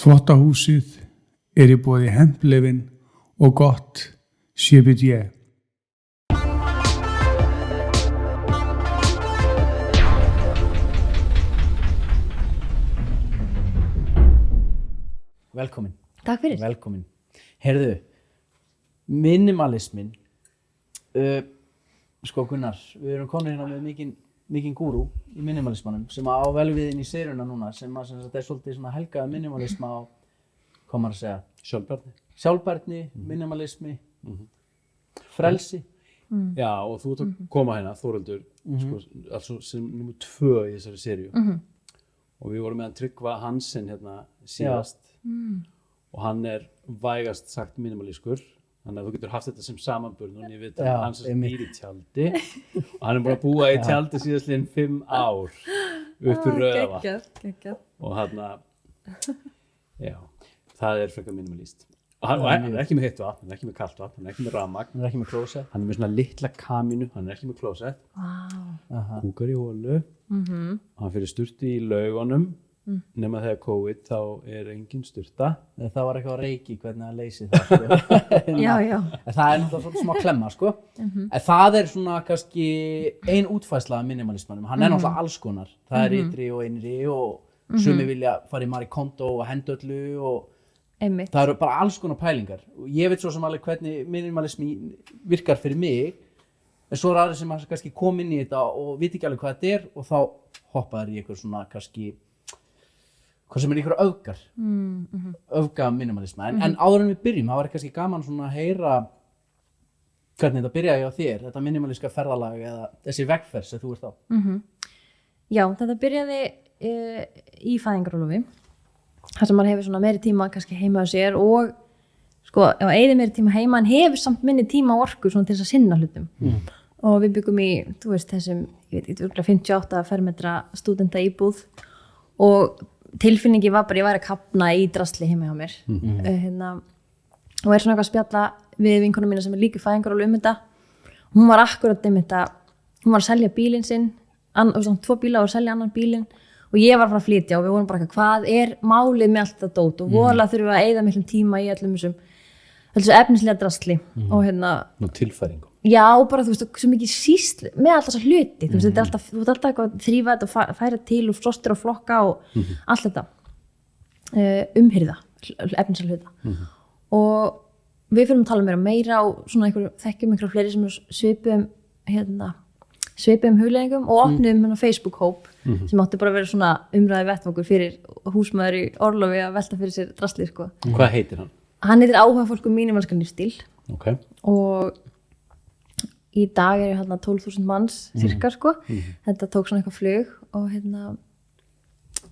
Þvottahúsið í boði Hemplefin og gott CBD. Velkomin. Takk fyrir. Velkomin. Heyrðu, minimalismin, sko Gunnar, við erum konur hérna með mikinn gúrú í minimalismanum sem á vel við inn í serjuna núna sem er svolítið svona helgaði minimalisma á, hvað maður að segja? Sjálfbærni, minimalismi, frelsi. Já, og þú ert að koma hérna, Þórhildur, sko, altså sem nummer 2 í þessari serju. Og við vorum með hann Tryggva Hansen hérna síðast og hann vægast sagt minimalískur. Þannig að þú getur haft þetta sem samanburð núna ég veit að hann sem býr í tjaldi og hann búin að búa í tjaldi síðastliðin 5 ár uppi Rauðavatn. Geggjað. Og hann já, það frekar minimalíst. Og hann ekki með heitt vatn, hann ekki með kalt vatn, hann ekki með rafmagn, hann ekki með klósett. Hann með svona litla kamínu, hann ekki með klósett. Kúkar í hólu, hann fyrir sturti í laugunum. Nema þegar COVID þá engin sturta. Það var eitthvað reiki hvernig það leysi það sko. Já. En það náttúrulega svona smá klemma sko. En það svona kannski ein útfærsla af minimalismanum. Hann náttúrulega alls konar. Það ytri og innri og sumi vilja fara í Marie Kondo og henda öllu og Einmitt. Það eru bara alls konar pælingar. Og ég veit svo sem alveg hvernig minimalismi virkar fyrir mig. En svo aðrir sem kannski kom inn í þetta og viti ekki alveg hvað þetta og þá hoppa þær í eitthvað svona kannski hvað sem ykkur öfgar, öfga minimalisma. En áður en við byrjum, það var kannski gaman svona að heyra hvernig þetta byrjaði á þér, þetta minimaliska ferðalag eða þessi vegferð sem þú ert á. Já, þetta byrjaði í fæðingarorlofi, þar sem maður hefur svona meiri tíma kannski heima á sér og sko, ef maður eyðir meiri tíma heima, en hefur samt minni tíma og orku svona til þess að sinna hlutum. Og við byggum í, þú veist, þessum, ég veit, 58 fermetra stúdenta íbúð og tilfinningi var bara ég væri að kafna í drasli heima hjá mér og svona eitthvað að spjalla við vinkonum mína sem líka fæðingarorlof þetta. Hún var akkurat þetta, hún var að selja bílinn sinn 2 bíla og að selja annan bílinn og ég var að fara að flytja og við vorum bara hvað málið með allt þetta dót og voðalega þurfum við að eyða miklum tíma í öllum þessu efnislega drasli og Nú tilfæringu. Já, bara þú veist, svo mikið síst með alltaf þessa hluti, þú veist, þetta alltaf, þú ert alltaf eitthvað að þrífa þetta og færa til og frostir og flokka og allt þetta, umhirða, efnislega hluta. Og við fyrir að tala meira og svona þekkjum einhverja fleiri sem svipuðum hugleggingum og opnum Facebook-hóp sem átti bara að vera svona umræði vettvangur fyrir húsmæður í orlofi að velta fyrir sér drasli, sko. Hvað heitir hann? Hann heitir Áhuga fólk minimalskan lífstíl og í dag hérna 12.000 manns cirka sko. Þetta tók svona eitthvað flug og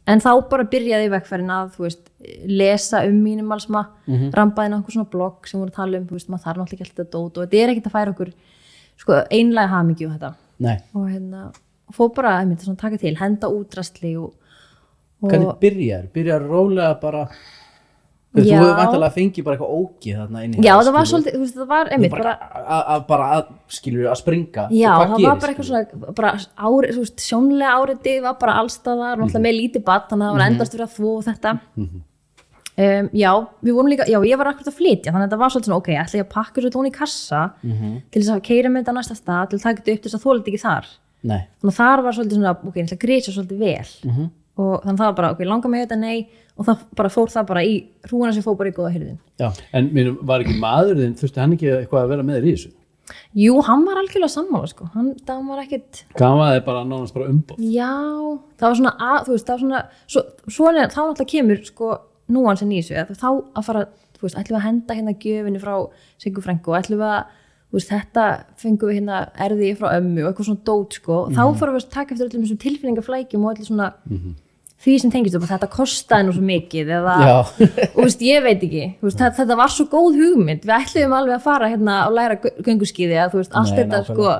en þá bara byrjaði vegferðin að þú veist lesa minimalisma, rambaði inn á einhver svona blogg sem voru að tala þú veist maður þarf náttúrulega ekki alltaf dót og þetta ekkert að færa okkur sko einlæga hamingju og þetta. Nei. Og fór bara að svona taka til, henda út drasli og Hvernig byrjar rólega bara þú hefur væntanlega fengið bara eitthvað ógeð þarna inn í Já, það var svolítið, þú veist, það var einmitt bara skilur að springa. Já, það var bara eitthvað svona, bara þú veist, sjónlega áreitið var bara allstaðar, náttúrulega með lítið barn, þannig að það var endast fyrir að þvo og þetta. Já, við vorum líka, já, ég var akkurat að flytja, þannig að þetta var svolítið svona, ok, ætla ég að pakka svo tóni í kassa til þess að keyra með þetta á næsta stað, til að taka þetta upp til þess að þola þetta ekki þar. Nei. Þannig að þar var svolítið svona, ok, ég ætla að grísa svolítið vel. Og þannig að það var bara, ok, langar mig þetta, nei, og það bara fór það bara í hrúuna sem fór bara í góða hirðin. Já, en var ekki maður þinn, þurfti hann ekki eitthvað að vera með þér í þessu? Jú, hann var algjörlega sammála, sko, það var ekkert... Gafaði bara nánast bara umboð? Já, það var svona, þú veist, það var svona, svona þá náttúrulega kemur, sko, núansinn í þessu, þá að fara, þú veist, ætlum við að henda hérna gjöfinni frá Siggu frænku og ætlum við að, þú veist, þetta fengum við hérna erði frá ömmu og eitthvað svona dót, sko, þá fórum við að taka eftir öllum þessum tilfinningaflækjum og öllu svona því sem tengist upp að þetta kostaði nú svo mikið eða, og þú veist, ég veit ekki veist, þetta var svo góð hugmynd, við ætluðum alveg að fara hérna og læra gönguskíði að þú veist, allt þetta sko,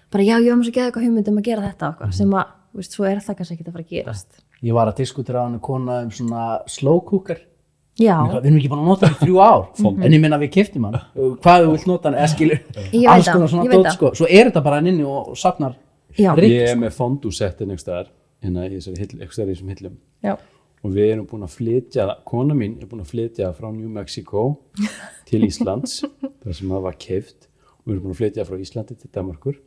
bara já, ég var svo geða eitthvað hugmynd að gera þetta okkar, sem að, þú veist, svo það kannski ekki að fara að gerast. Ég var að diskutera á henni kona svona slow cooker. Já. Við erum ekki bara að nota hann í 3 ár, en ég minna við keyptum hann, hvað þú vilt nota hann, eða skilur, alls konar svona dót sko, svo þetta bara inni og safnar rygg. Ég með fondúsettin einhvers staðar, hérna í þessum hillum. Já. og við erum búin að flytja, kona mín er búin að flytja frá New Mexico til Íslands þar sem það var keypt og við erum búin að flytja frá Íslandi til Danmerkur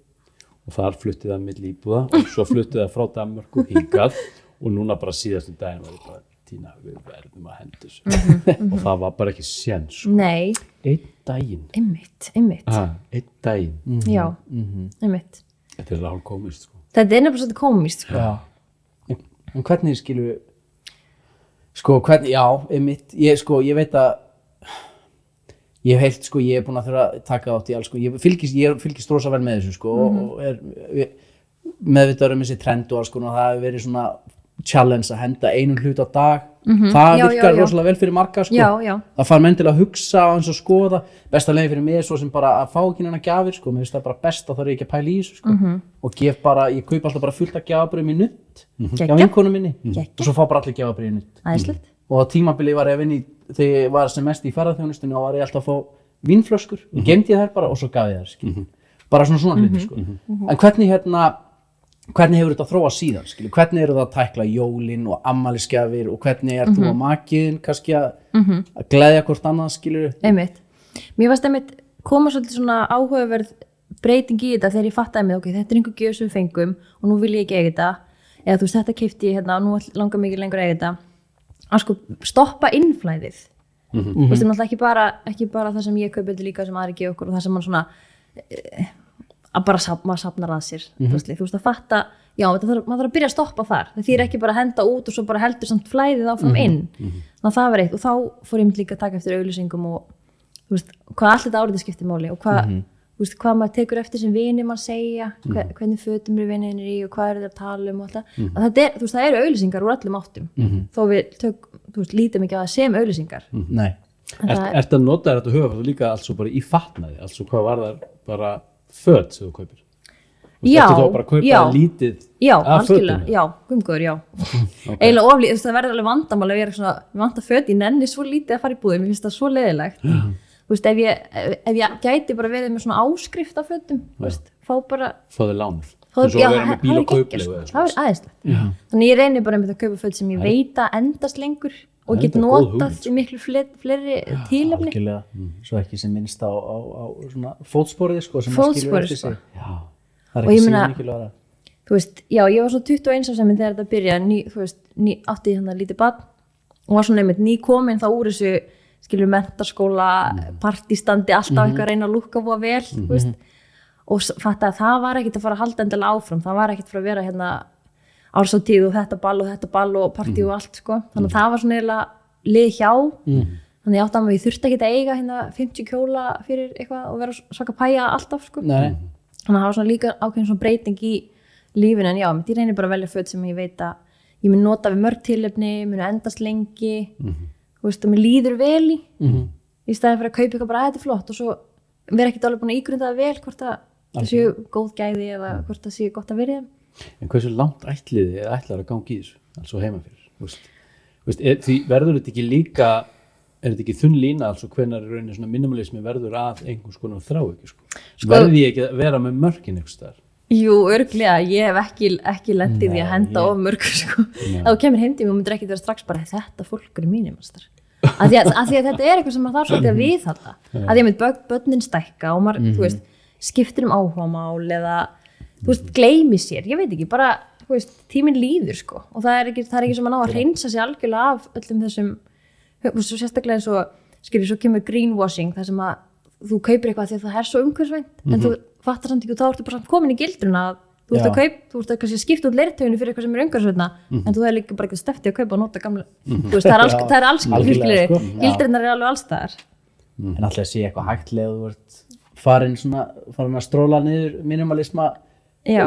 og þar fluttið það milli íbúða og svo fluttið það frá Danmörku hingað og núna bara síðastu daginn var ég bara Tína, við verðum að henda þessu og það var bara ekki séns sko. Nei, Einn daginn einmitt Einn daginn Já, einmitt Þetta er alveg komist sko. Þetta er nefnilega svolítið komist sko. Já. En hvernig skilur sko, hvernig, já, einmitt ég veit að ég hef heilt, sko, ég er búin að þurfa að taka átt í alls, sko, ég fylgist rosa vel með þessu, sko, og er meðvitaður þessi trend og alls, sko, og það hefur verið svona challenge að henda einum hlut á dag það virkar rosalega vel fyrir marga, sko. Það fær menn til að hugsa og eins og skoða, besta leiðin fyrir mig er svo sem bara að fá ekki neina gjafir, sko, mér finnst það bara best að það er ekki að pæla í þessu, sko, og ég kaup alltaf bara fullt af gjafabröðum í nutt hjá vinkonu minni og svo fá bara allir gjafabröð í nutt. Æðislegt. Og á tímabili var ég að vinna þegar ég var sem mest í ferðaþjónustunni og var ég alltaf að fá vínflöskur og geymdi ég þær bara og svo gaf ég þær, skilur. Bara svona hluti, sko. En hvernig hefur þetta þróast síðan, skilur? Hvernig eru það að tækla jólin og afmælisgjafir og hvernig þú og makiðinn kannski að gleðja hvort annað, skilur? Einmitt. Mér varst einmitt koma svolítið svona áhugaverð breyting í þetta þegar ég fattaði mig, ok, þetta er einhver gjöf sem við fengum og nú vil ég ekki eiga þetta, eða þú veist, þetta keypti ég hérna og nú langar mig ekki lengur að eiga þetta, að sko stoppa innflæðið. Þú veist, náttúrulega ekki bara það sem ég kaupi þetta líka sem aðri gefa okkur og það sem mann svona að bara maður safnar að sér, þú veist, að fatta, já, maður þarf að byrja að stoppa þar, það þýr ekki bara að henda út og svo bara heldur samt flæðið áfram inn, þannig að það var eitt og þá fór ég líka að taka eftir auglýsingum og þú veist, hvað allt þetta áriði skiptir máli og hvað, þú veist, hvað maður tekur eftir sem vinir mann segja, hvernig fötum eru vinirnir í og hvað eru þeir að tala um og alltaf, að það er, þú veist, það eru auglýsingar úr öllum áttum, þó við þú veist, lítum ekki að það sem auglýsingar. Nei. Ertu að nota þetta höfuð líka alls og bara í fatnaði, alls og hvað var það bara föt sem þú kaupir? Já, ertu þá bara að kaupa lítið af fötum? Já, gumgóður, já. Eiginlega oflítið, það verður alveg vandamál ef ég er svona, ég vant að föt, ég nenni svo lítið að fara í búðum, ég finnst það svo leiðilegt. Þú veist, ef ég gæti bara verið með svona áskrift af fötum, þú veist, fá þau lánuð. Þú svo að vera með bíl og kauplegu. Það er æðislegt. Þannig ég reynir bara með að kaupa föt sem ég veit að endast lengur og get notað í miklu fleiri tilefni. Algjörlega, svo ekki sem minnst á svona fótsporið, sko, sem maður skilur eftir sig. Já, það er ekki síðan mikilvægt. Þú veist, já, ég var svona 21 árs þegar þetta byrjaði, þú veist, átti ég þannig lítið barn og var svona einmitt nýkomin þá úr þessu, skilur, menntaskóla, partistandi, alltaf eitthvað að reyna að lúkka voða vel, þú veist, og fatta að það var ekkert að fara að halda endilega áfram, það var ekkert að fara að vera hérna árshátíð og þetta ball og partí og allt, sko, þannig að það var svona eiginlega lið hjá, þannig ég átti að ég þurfti ekki að eiga hérna 50 kjóla fyrir eitthvað og vera svaka pæja alltaf, sko. Nei. Þannig að það var svona líka ákveðin svona breyting í lífinu, en já, ég reynir bara að velja föt sem ég veit að ég mun nota við mörg tilefni, mun endast lengi, þú veist, og mér líður vel í staðin fyrir að kaupa eitthvað bara, þetta er flott og svo vera ekkert alveg búin að ígrunda það vel hvort að það séu góð gæði eða hvort það séu gott að vera. En hversu langt ætlar að ganga í þessu, altså heima fyrir, því verður þetta ekki líka, er þetta ekki þunn lína, altså hvenær er rauninni svona minimalismi verður að einhvers konar þráhyggju, sko? Verði ég ekki að vera með mörkin einhvers staðar? Jú, örugglega, ég hef ekki lent í því að henda of mörg, sko. Ef þú kemur heim til mig og myndir ekki vera strax bara þetta fólk eru mínimalistar. Af því að þetta er eitthvað sem maður þarf svolítið að viðhalda. Af því að með börnin stækka og maður, þú veist, skiptir áhugamál eða, þú veist, gleymi sér, ég veit ekki, bara, þú veist, tíminn líður, sko. Og það er ekki sem að ná að hreinsa sig algjörlega af öllum þessum, svo sérstaklega eins og, skilur, svo kemur greenwashing, það sem að þú kaupir eitthvað því að það er svo umhverfisvænt, en þú fattar samt ekki og þá ertu bara komin í gildruna að þú ert að kannski skipta út leirtöginu fyrir eitthvað sem er umhverfisvætna, en þú hefur líka bara eitthvað stefti að kaupa og nota gamla, þú veist, það er alls gildrunar er alveg allstaðar. En alltaf sé eitthvað hægtlega, þú ert farin að stróla niður minimalisma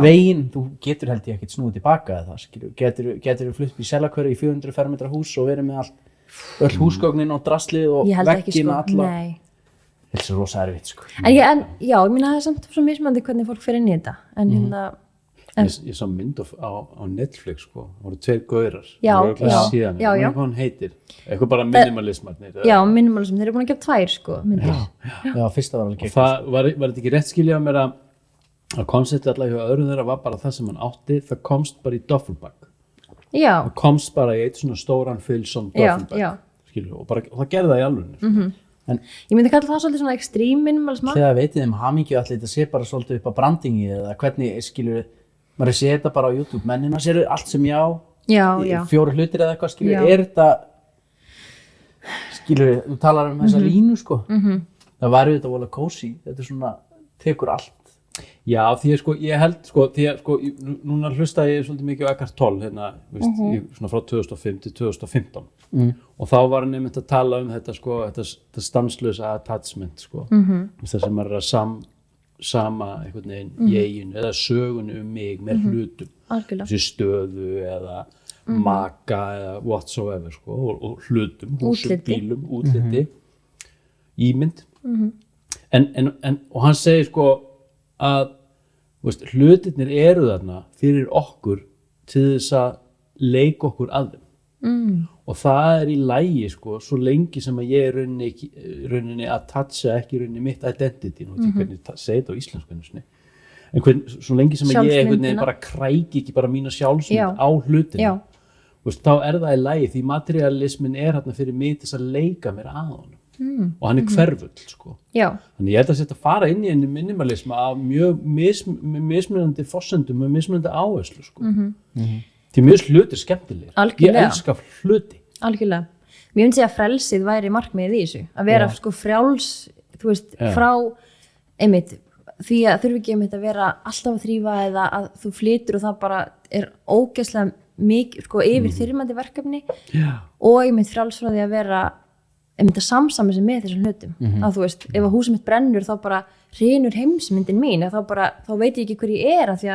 veginn, þú getur held ég ekkert snúið tilbaka eða það, skilur, getur flutt í Selakverju í 400 fermetra hús og verið með öll húsgögnin og draslið og veggina alla. Þetta er rosa erfitt, sko. Já, ég meina það er samt svo mismandi hvernig fólk fer inn í þetta, en hérna Ég sá mynd á Netflix, sko, það voru 2 gaurar, já, hvað hann heitir, eitthvað bara minimalismarnir. Já, minimalism, þeir eru búin að gera 2, sko, myndir. Já, fyrsta var alveg ekki. Og var þetta ekki rétt skiljað mér að konceptið alltaf hjá öðrum þeirra var bara það sem hann átti, það komst bara í duffelbag. Já, og komst bara í eitt svona stóran fylsson já, duffel já. bag, skilur, og það gerði það í alveg Ég myndi kalla það svolítið svona extreme minimalisma. Þegar veitið hamingju allir þetta sé bara svolítið upp á brandingi eða hvernig skilur maður sé þetta bara á YouTube, mennina sér allt sem já, Já. 4 hlutir eða eitthvað skilur, Já. þetta skilur, þú talar þessa línu sko, það væri þetta vola kósi, þetta svona tekur allt. Já, því að sko, ég held sko, því að sko, núna hlustaði ég svolítið mikið á Eckhart Tolle hérna, svona frá 2005 til 2015 og þá var hann einmitt að tala þetta sko, þetta stanslösa attachment sko, það sem maður sama einhvern veginn í eiginu eða sögunni mig með hlutum, Algjörlega. þessi stöðu eða maka eða whatsoever sko, og hlutum, húsum, Útliti. bílum, útliti, ímynd og hann segir sko að hlutirnir eru þarna fyrir okkur til þess að leika okkur að þeim og það er í lagi sko, svo lengi sem að ég rauninni attacha ekki rauninni mitt identity, nú veit ég hvernig segja þetta á íslensku en svo lengi sem að ég einhvern veginn bara kræki ekki bara mína sjálfsmynd á hlutina þá er það í lagi því materialismin er þarna fyrir mig til þess að leika mér að honum og hann er hverfull sko. Þannig ég held að þetta fara inn í enni minimalisma af mjög mismunandi forsendum og mismunandi áherslu sko. Því mjög hlutir skemmtilegir. Algjörlega. Ég elska hluti. Algjörlega. Mér myndi segja að frelsið væri markmiðið í þessu. Að vera sko frjáls, þú veist, frá einmitt, því að þurfi ekki einmitt að vera alltaf að þrífa eða að þú flytur og það bara er ógeðslega mikið, sko, yfir þyrmandi verkefni og einmitt frjáls frá því að vera einmitt að samsama sig með þessum hlutum að þú veist, ef að húsið mitt brennur þá bara hrynur heimsmyndin mín þá veit ég ekki hver ég er að því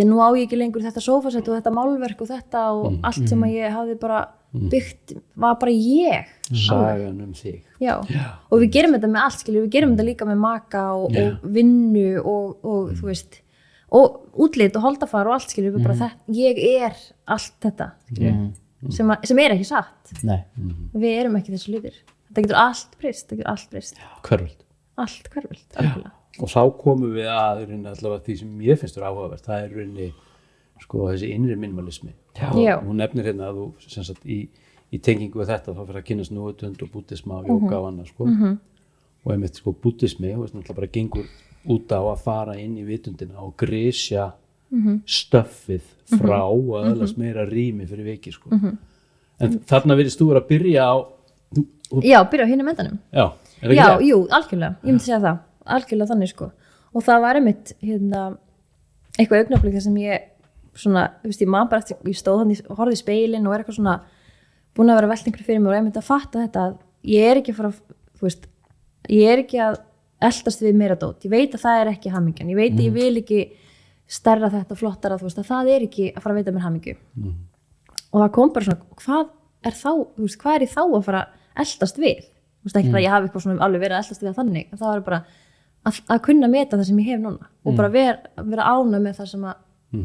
að nú á ég ekki lengur þetta sófasett og þetta málverk og þetta og allt sem að ég hafði bara byggt var bara ég sagan þig og við gerum þetta með allt, skilur, við gerum þetta líka með maka og vinnu og þú veist og útlit og holdafar og allt, skilur, við bara þetta, ég er allt þetta, skilur sem er ekki satt. Við erum ekki þessu hlutir. Þetta getur allt breyst, hverfult. Allt hverfult, algjörlega. Og þá komum við að allavega því sem ég finnst áhugavert, það er rauninni sko þessi innri minimalismi. Hún nefnir hérna að þú sem sagt í tengingu við þetta þá fyrir að kynast núvitund og búddisma og jóga og annað sko. Og einmitt sko búddismi, þú veist náttúrulega bara gengur út á að fara inn í vitundina og grisja stöffið frá og öðlast meira rými fyrir viki sko. En þarna virðist þú að byrja á byrja á hinum endanum. Jú, algjörlega, ég myndi segja það algjörlega þannig sko. Og það var einmitt hérna, eitthvað augnablik þar sem ég svona, þú veist, ég man bara eftir ég stóð þannig og horfði í speilin og eitthvað svona búin að vera velt einhverju fyrir mig og einmitt að fatta þetta að ég er ekki að fara, þú veist, ég er ekki að eltast við meira dót, ég veit að það er ekki hamingjan, ég veit að ég vil ekki stærra þetta flottara, þú veist, að það er ekki að fara að veita mér hamingju og það kom bara svona, hvað er þá, þú veist, hvað er ég þá að fara að eltast við, þú veist, ekki að ég hafi eitthvað svona alveg verið að eltast við þannig, en það var bara að kunna meta það sem ég hef núna og bara vera ánægð með það sem að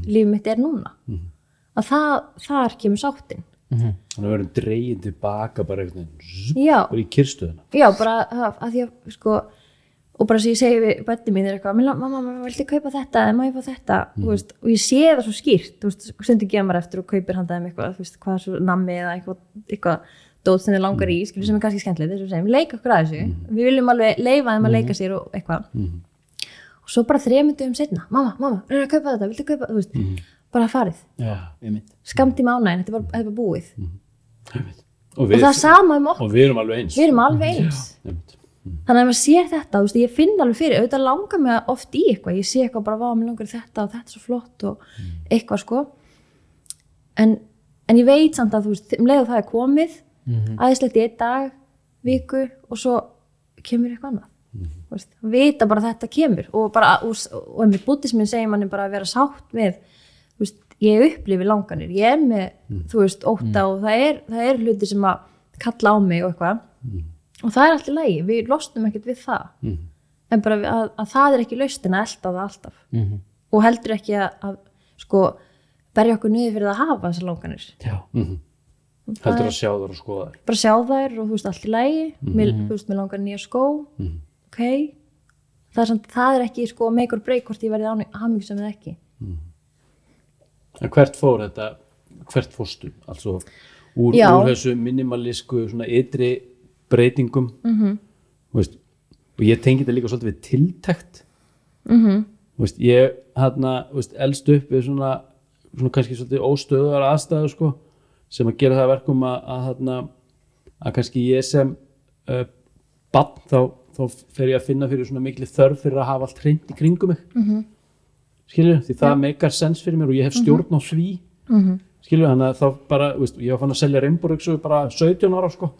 lífið mitt er núna að þar kemur sáttin þannig að verðum dregin tilbaka bara eitthvað bara í kyrrstöðuna bara að því að sko og bara sem ég segi við börnin mín er eitthvað mamma, viltu kaupa þetta, má ég fá þetta veist, og ég sé það svo skýrt stundu gemar eftir og kaupir handaðum eitthvað þú veist, hvað er svo nammi eða eitthvað dót sem þið langar í, skilur, sem er kannski skemmtilegt þess að segjum, leika okkur að þessu við viljum alveg leyfa þeim að leika sér og eitthvað og svo bara 3 dögum seinna mamma, reyna að kaupa þetta, viltu kaupa þú veist, bara farið skammtíma ánægin, þetta var búið og það sama okkur og við erum alveg eins þannig að ef maður sér þetta, þú veist, ég finn alveg fyrir auðvitað langar mig oft í eitthvað ég sé eitthvað bara, mér langar þetta og þetta er svo flott og eitthvað sko en ég veit samt að þú veist, leið og það er komið aðeinslegt í 1 dag, viku og svo kemur eitthvað annað þú veist, vita bara að þetta kemur og bara, og einmitt búddismin segir manni bara að vera sátt með þú veist, ég upplifi langanir, ég er með þú veist, ótta og það er hluti sem að kalla á mig og eitthvað og það er allt í lagi, við losnum ekkert við það en bara að það er ekki lausnin að elta það alltaf og heldur ekki að sko berja okkur niður fyrir að hafa þessar langanir heldur að sjá þær og skoða þær bara sjá þær og þú veist allt í lagi þú veist, mér langar nýja skó ok, það er ekki sko make or break hvort ég verði hamingjusöm eða ekki en hvert fór þetta hvert fórstu altså úr þessu minimalísku svona ytri breytingum veist, og ég tengi þetta líka svolítið við tiltekt veist, ég veist, elst upp við svona kannski svolítið óstöðuðar aðstæður sko, sem að gera það verkum að kannski ég sem barn þá fer ég að finna fyrir svona mikil þörf fyrir að hafa allt hreint í kringum mig skilur, því það meikar sens fyrir mér og ég hef stjórn á því skilur, þannig að þá bara veist, ég var fann að selja Reimbo-ryksugu bara 17 ára sko,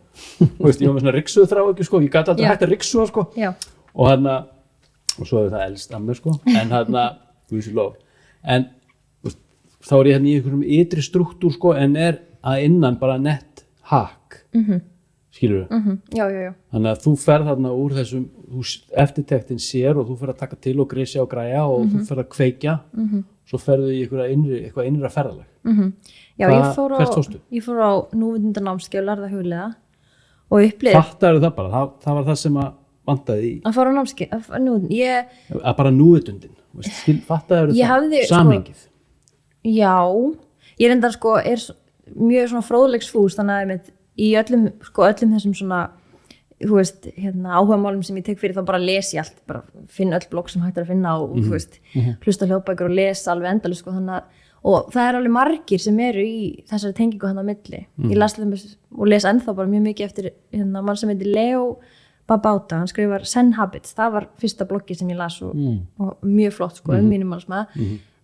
veist, ég var með svona ryksugu þrá ekki sko, ég gæti aldrei hægt að ryksuga sko og svo hefur það elst að mér sko, en guðsílof, en veist, þá er ég í einhverjum ytri struktúr sko, en er að innan bara nett hak skilur já. Þannig að þú ferð þarna úr þessum eftirtektin sér og þú ferð að taka til og grisja og græja og þú ferð að kveikja svo ferðu í eitthvað innra ferðalag Já, ég fór á núvitundarnámskeið og lærði að hugleiða og upplifði Fattaðu það bara, það var það sem að vantaði í að fara á námskeið að bara núvitundin fattaðu það samhengið Já, ég reyndar sko er mjög svona fróðleiksfús þannig að í öllum þessum svona þú veist, áhugamálum sem ég tek fyrir þá bara les ég allt, bara finn öll blogg sem hægt er að finna og þú veist, hlusta hljóðbækur og lesa alveg endalaust sko, þannig að og það alveg margir sem eru í þessari tengingu hann á milli ég las og les ennþá bara mjög mikið eftir mann sem heitir Leo Babauta, hann skrifar Zen Habits, það var fyrsta bloggi sem ég las og mjög flott sko, minimalisma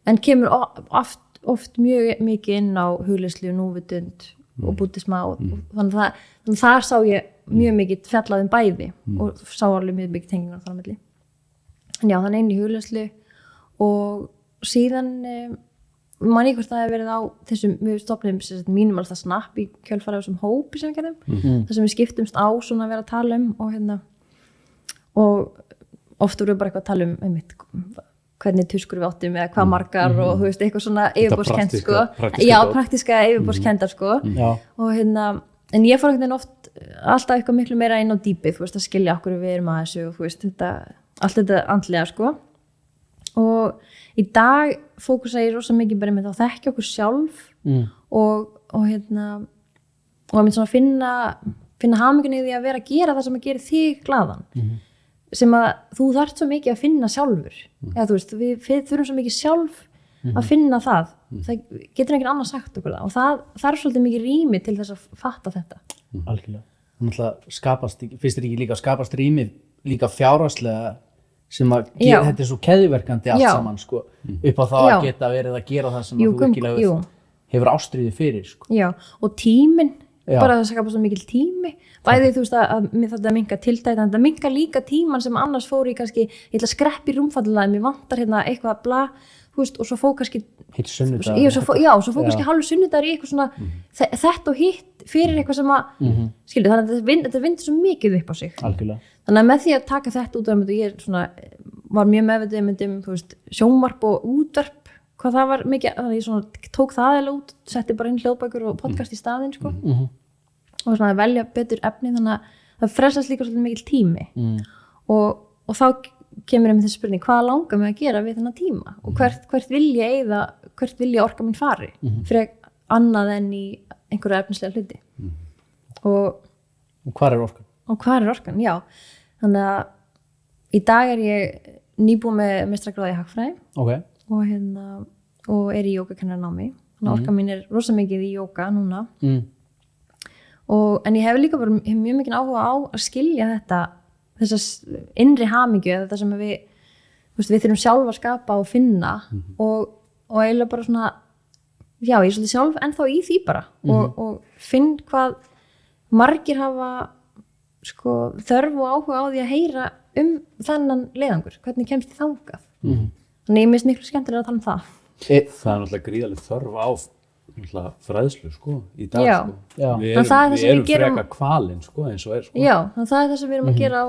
en kemur oft mjög mikið inn á hugleiðslu, núvitund og búddisma og þannig að þar sá ég mjög mikið fjallað bæði og sá alveg mjög mikið tengingar þar á milli en já, þannig inn í hugleiðslu og síðan man ég hvort það hefur verið á þessum við stofnum mínimalista snapp í kjölfara þessum hópi sem við gerðum þar sem við skiptumst á svona að vera að tala og oft voru bara eitthvað að tala einmitt hvernig tuskur við áttum eða hvað margar og þú veist, eitthvað svona yfirborðskent sko. Já, praktiska yfirborðskendar sko. Og en ég fór einhvern veginn oft alltaf eitthvað miklu meira inn á dýpið, þú veist, að skilja okkur við erum að þessu og þú veist, allt þetta andlega sko. Og í dag fókusa ég rosa mikið bara með það að þekkja okkur sjálf og að mynd svona finna hamingjuna í því að vera að gera það sem að gera þig glaðan. Sem að þú þarft svo mikið að finna sjálfur eða þú veist, við þurfum svo mikið sjálf að finna það getur einhvern annar sagt okkur það og það er svolítið mikið rými til þess að fatta þetta Algjörlega, finnst þér ekki líka að skapast rými líka fjárhagslega sem að þetta er svo keðjuverkandi allt saman sko, upp á það að geta verið að gera það sem að þú virkilega hefur ástríðu fyrir sko. Já, og tíminn bara það skapast svo mikil tími bæði þú veist að þetta minka tiltækt en þetta minka líka tíman sem annars fór í kannski, ég ætla að skreppa í rúmfallega mér vantar eitthvað bla þú veist, og svo fór kannski svo fór kannski hálfur sunnudagur í eitthvað svona þetta og hitt fyrir eitthvað sem að skilju, þannig að þetta vindur svo mikið upp á sig Algjörlega. Þannig að með því að taka þetta út af ég var mjög meðvitið þú veist, sjónvarp og útvarp hvað það var mikið, þannig að ég tók það eða út, setti bara inn hljóðbækur og podcast í staðinn sko. Og svona að velja betur efni þannig að það frelsast líka svolítið mikil tími og þá kemur þessi spurning, hvað langar mig að gera við þennan tíma og hvert vil ég orka mín fari fyrir annað en í einhverju efnislega hluti og hvar er orkan? Og hvar er orkan, já þannig að í dag er ég nýbúin með meistaragráðu í hagfræði og er í jógakennaranámi þannig að orkan mín er rosa mikið í jóga núna en ég hef líka bara mjög mikið áhuga á að skilja þessa innri hamingju þetta sem við þurfum sjálf að skapa og finna og eiginlega bara svona já, ég er svolítið sjálf ennþá í því bara og finn hvað margir hafa sko, þörf og áhuga á því að heyra þennan leiðangur, hvernig kemst ég þangað þannig ég minnst miklu skemmtilega að tala um það Það er náttúrulega gríðarlega þörf á fræðslu sko, í dag sko. Við erum freka kvalinn sko, eins og er sko. Já, það er það sem við erum að gera á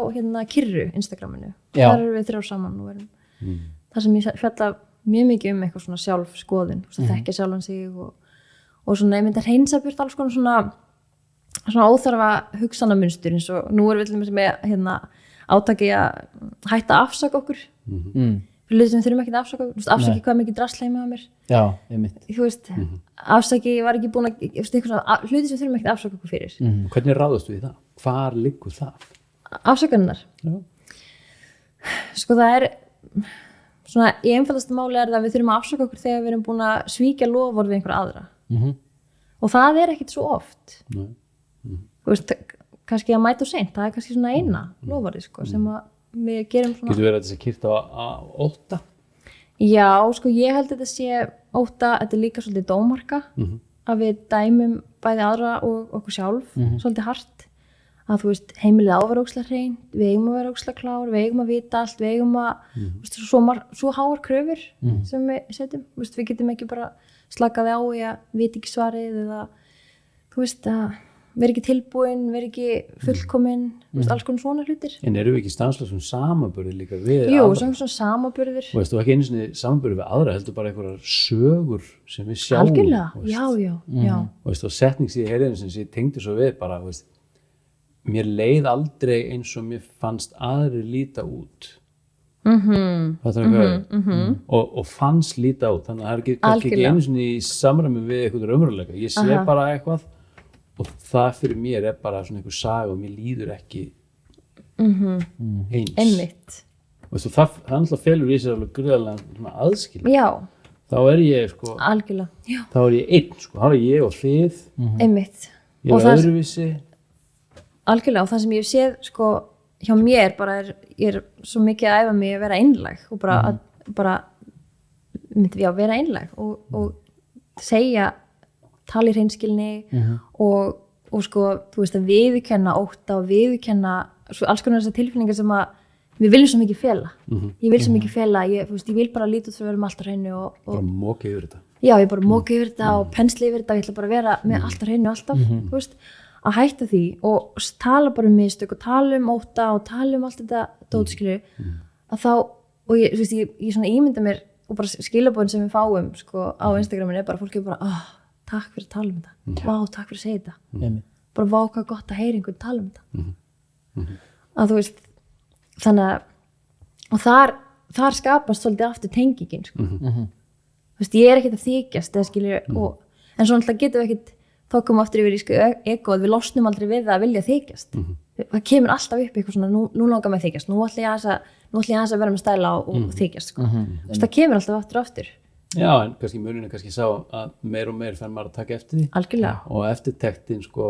Kyrru Instagraminu þar erum við 3 saman og það sem ég fjalla mjög mikið eitthvað svona sjálfskoðun þekkja sjálfan sig og svona ég myndi að hreinsa burt alls konar svona óþarfa hugsanamunstur eins og nú erum við með átaki að hætta að afsaka okkur fyrir hluti sem við þurfum ekki að afsaka, þú veist, afsaki hvað mikið drasl heima á mér, Já, einmitt. þú veist, afsaki, ég var ekki búin að, þú veist, eitthvað svona, hluti sem við þurfum ekki að afsaka okkur fyrir. Hvernig ráðast við í það? Hvar liggur það? Afsakanirnar, Já. sko það er, svona, í einfaldasta máli er það að við þurfum að afsaka okkur þegar við erum búin að svíkja loforð við einhverja aðra. Og það er ekkit svo oft. Nei. Þú veist, kannski að mæta og seint, það er kannski svona eina loforðið, sko, sem að við gerum svona. Getur verið að þessi kýrt á ótta? Já, sko, ég held að þetta sé ótta, þetta er líka svolítið dómarka, að við dæmum bæði aðra og okkur sjálf, svolítið hart, að þú veist, heimilið á að vera ógeðslega hreint, við eigum að vera ógeðslega klár, við eigum að vita allt, við eigum að, þú veist, svo háar kröfur sem við setjum, þú veist, við getum ekki bara slakaði á í að vita ekki svarið eða, þú veist, að vera ekki tilbúin, vera ekki fullkomin, þú veist, alls konar svona hlutir. En eru við ekki stanslausum samanburði líka við Jú, aðra? svona samanburður. Og veist, þú ekki einu sinni samanburði við aðra, heldur bara einhverjar sögur sem við sjáum. Algjörlega, þú veist. já. Og veist, og setning sem ég heyrði sem ég tengdi svo við bara, þú veist, mér leið aldrei eins og mér fannst aðri líta út. Það er hvað og fannst líta út, þannig að það er ekki, kannski ekki einu sinni í samræmi við eitthvað raunveruleika. Ég sé bara eitthvað og það fyrir mér er bara svona einhver saga og mér líður ekki eins. Einmitt. Veistu, það alltaf felur í sér alveg gríðarlega aðskilja. Já, Þá er ég sko, algjörlega, já, þá er ég einn sko, þá er ég og þið, einmitt. ég Og er það- öðruvísi. Algjörlega, og það sem ég hef séð sko hjá mér bara ég er svo mikið að æfa mig að vera einlæg og bara vera einlæg og segja tala í hreinskilni og sko, þú veist, að viðurkenna ótta og viðurkenna alls konar þessar tilfinningar sem að við viljum svo mikið fela. Ég vil svo mikið fela, þú veist, ég vil bara líta út svo að vera með allt á hreinu og Bara móka yfir þetta. já, ég bara móka yfir þetta og pensli yfir þetta og ég ætla bara að vera með allt á hreinu alltaf, þú veist, að hætta því og tala bara um mistök og tala um ótta og tala um allt þetta dótskilju, að þá, og ég, þú veist, ég svona ímynda mér og bara skilabóðin sem við fáum sko á Instagramin er bara, fólk er bara, takk fyrir að tala um þetta, vá, takk fyrir að segja þetta, bara vá, hvað gott að heyra einhvern tala um þetta, að þú veist, þannig að, og þar skapast svolítið aftur tengingin, sko, þú veist, ég er ekkert að þykjast, eða skilju, en svo náttúrulega getum við ekkert, þá komum aftur yfir í sko ego að við losnum aldrei við það að vilja þykjast. Það kemur alltaf upp eitthvað svona, nú langar mig að þykjast, nú ætla ég aðeins að vera með stæla og þykjast, sko. Það kemur alltaf aftur. Já, en kannski muninu kannski sá að meir og meir fenn maður að taka eftir því. Algjörlega. Og eftirtektin sko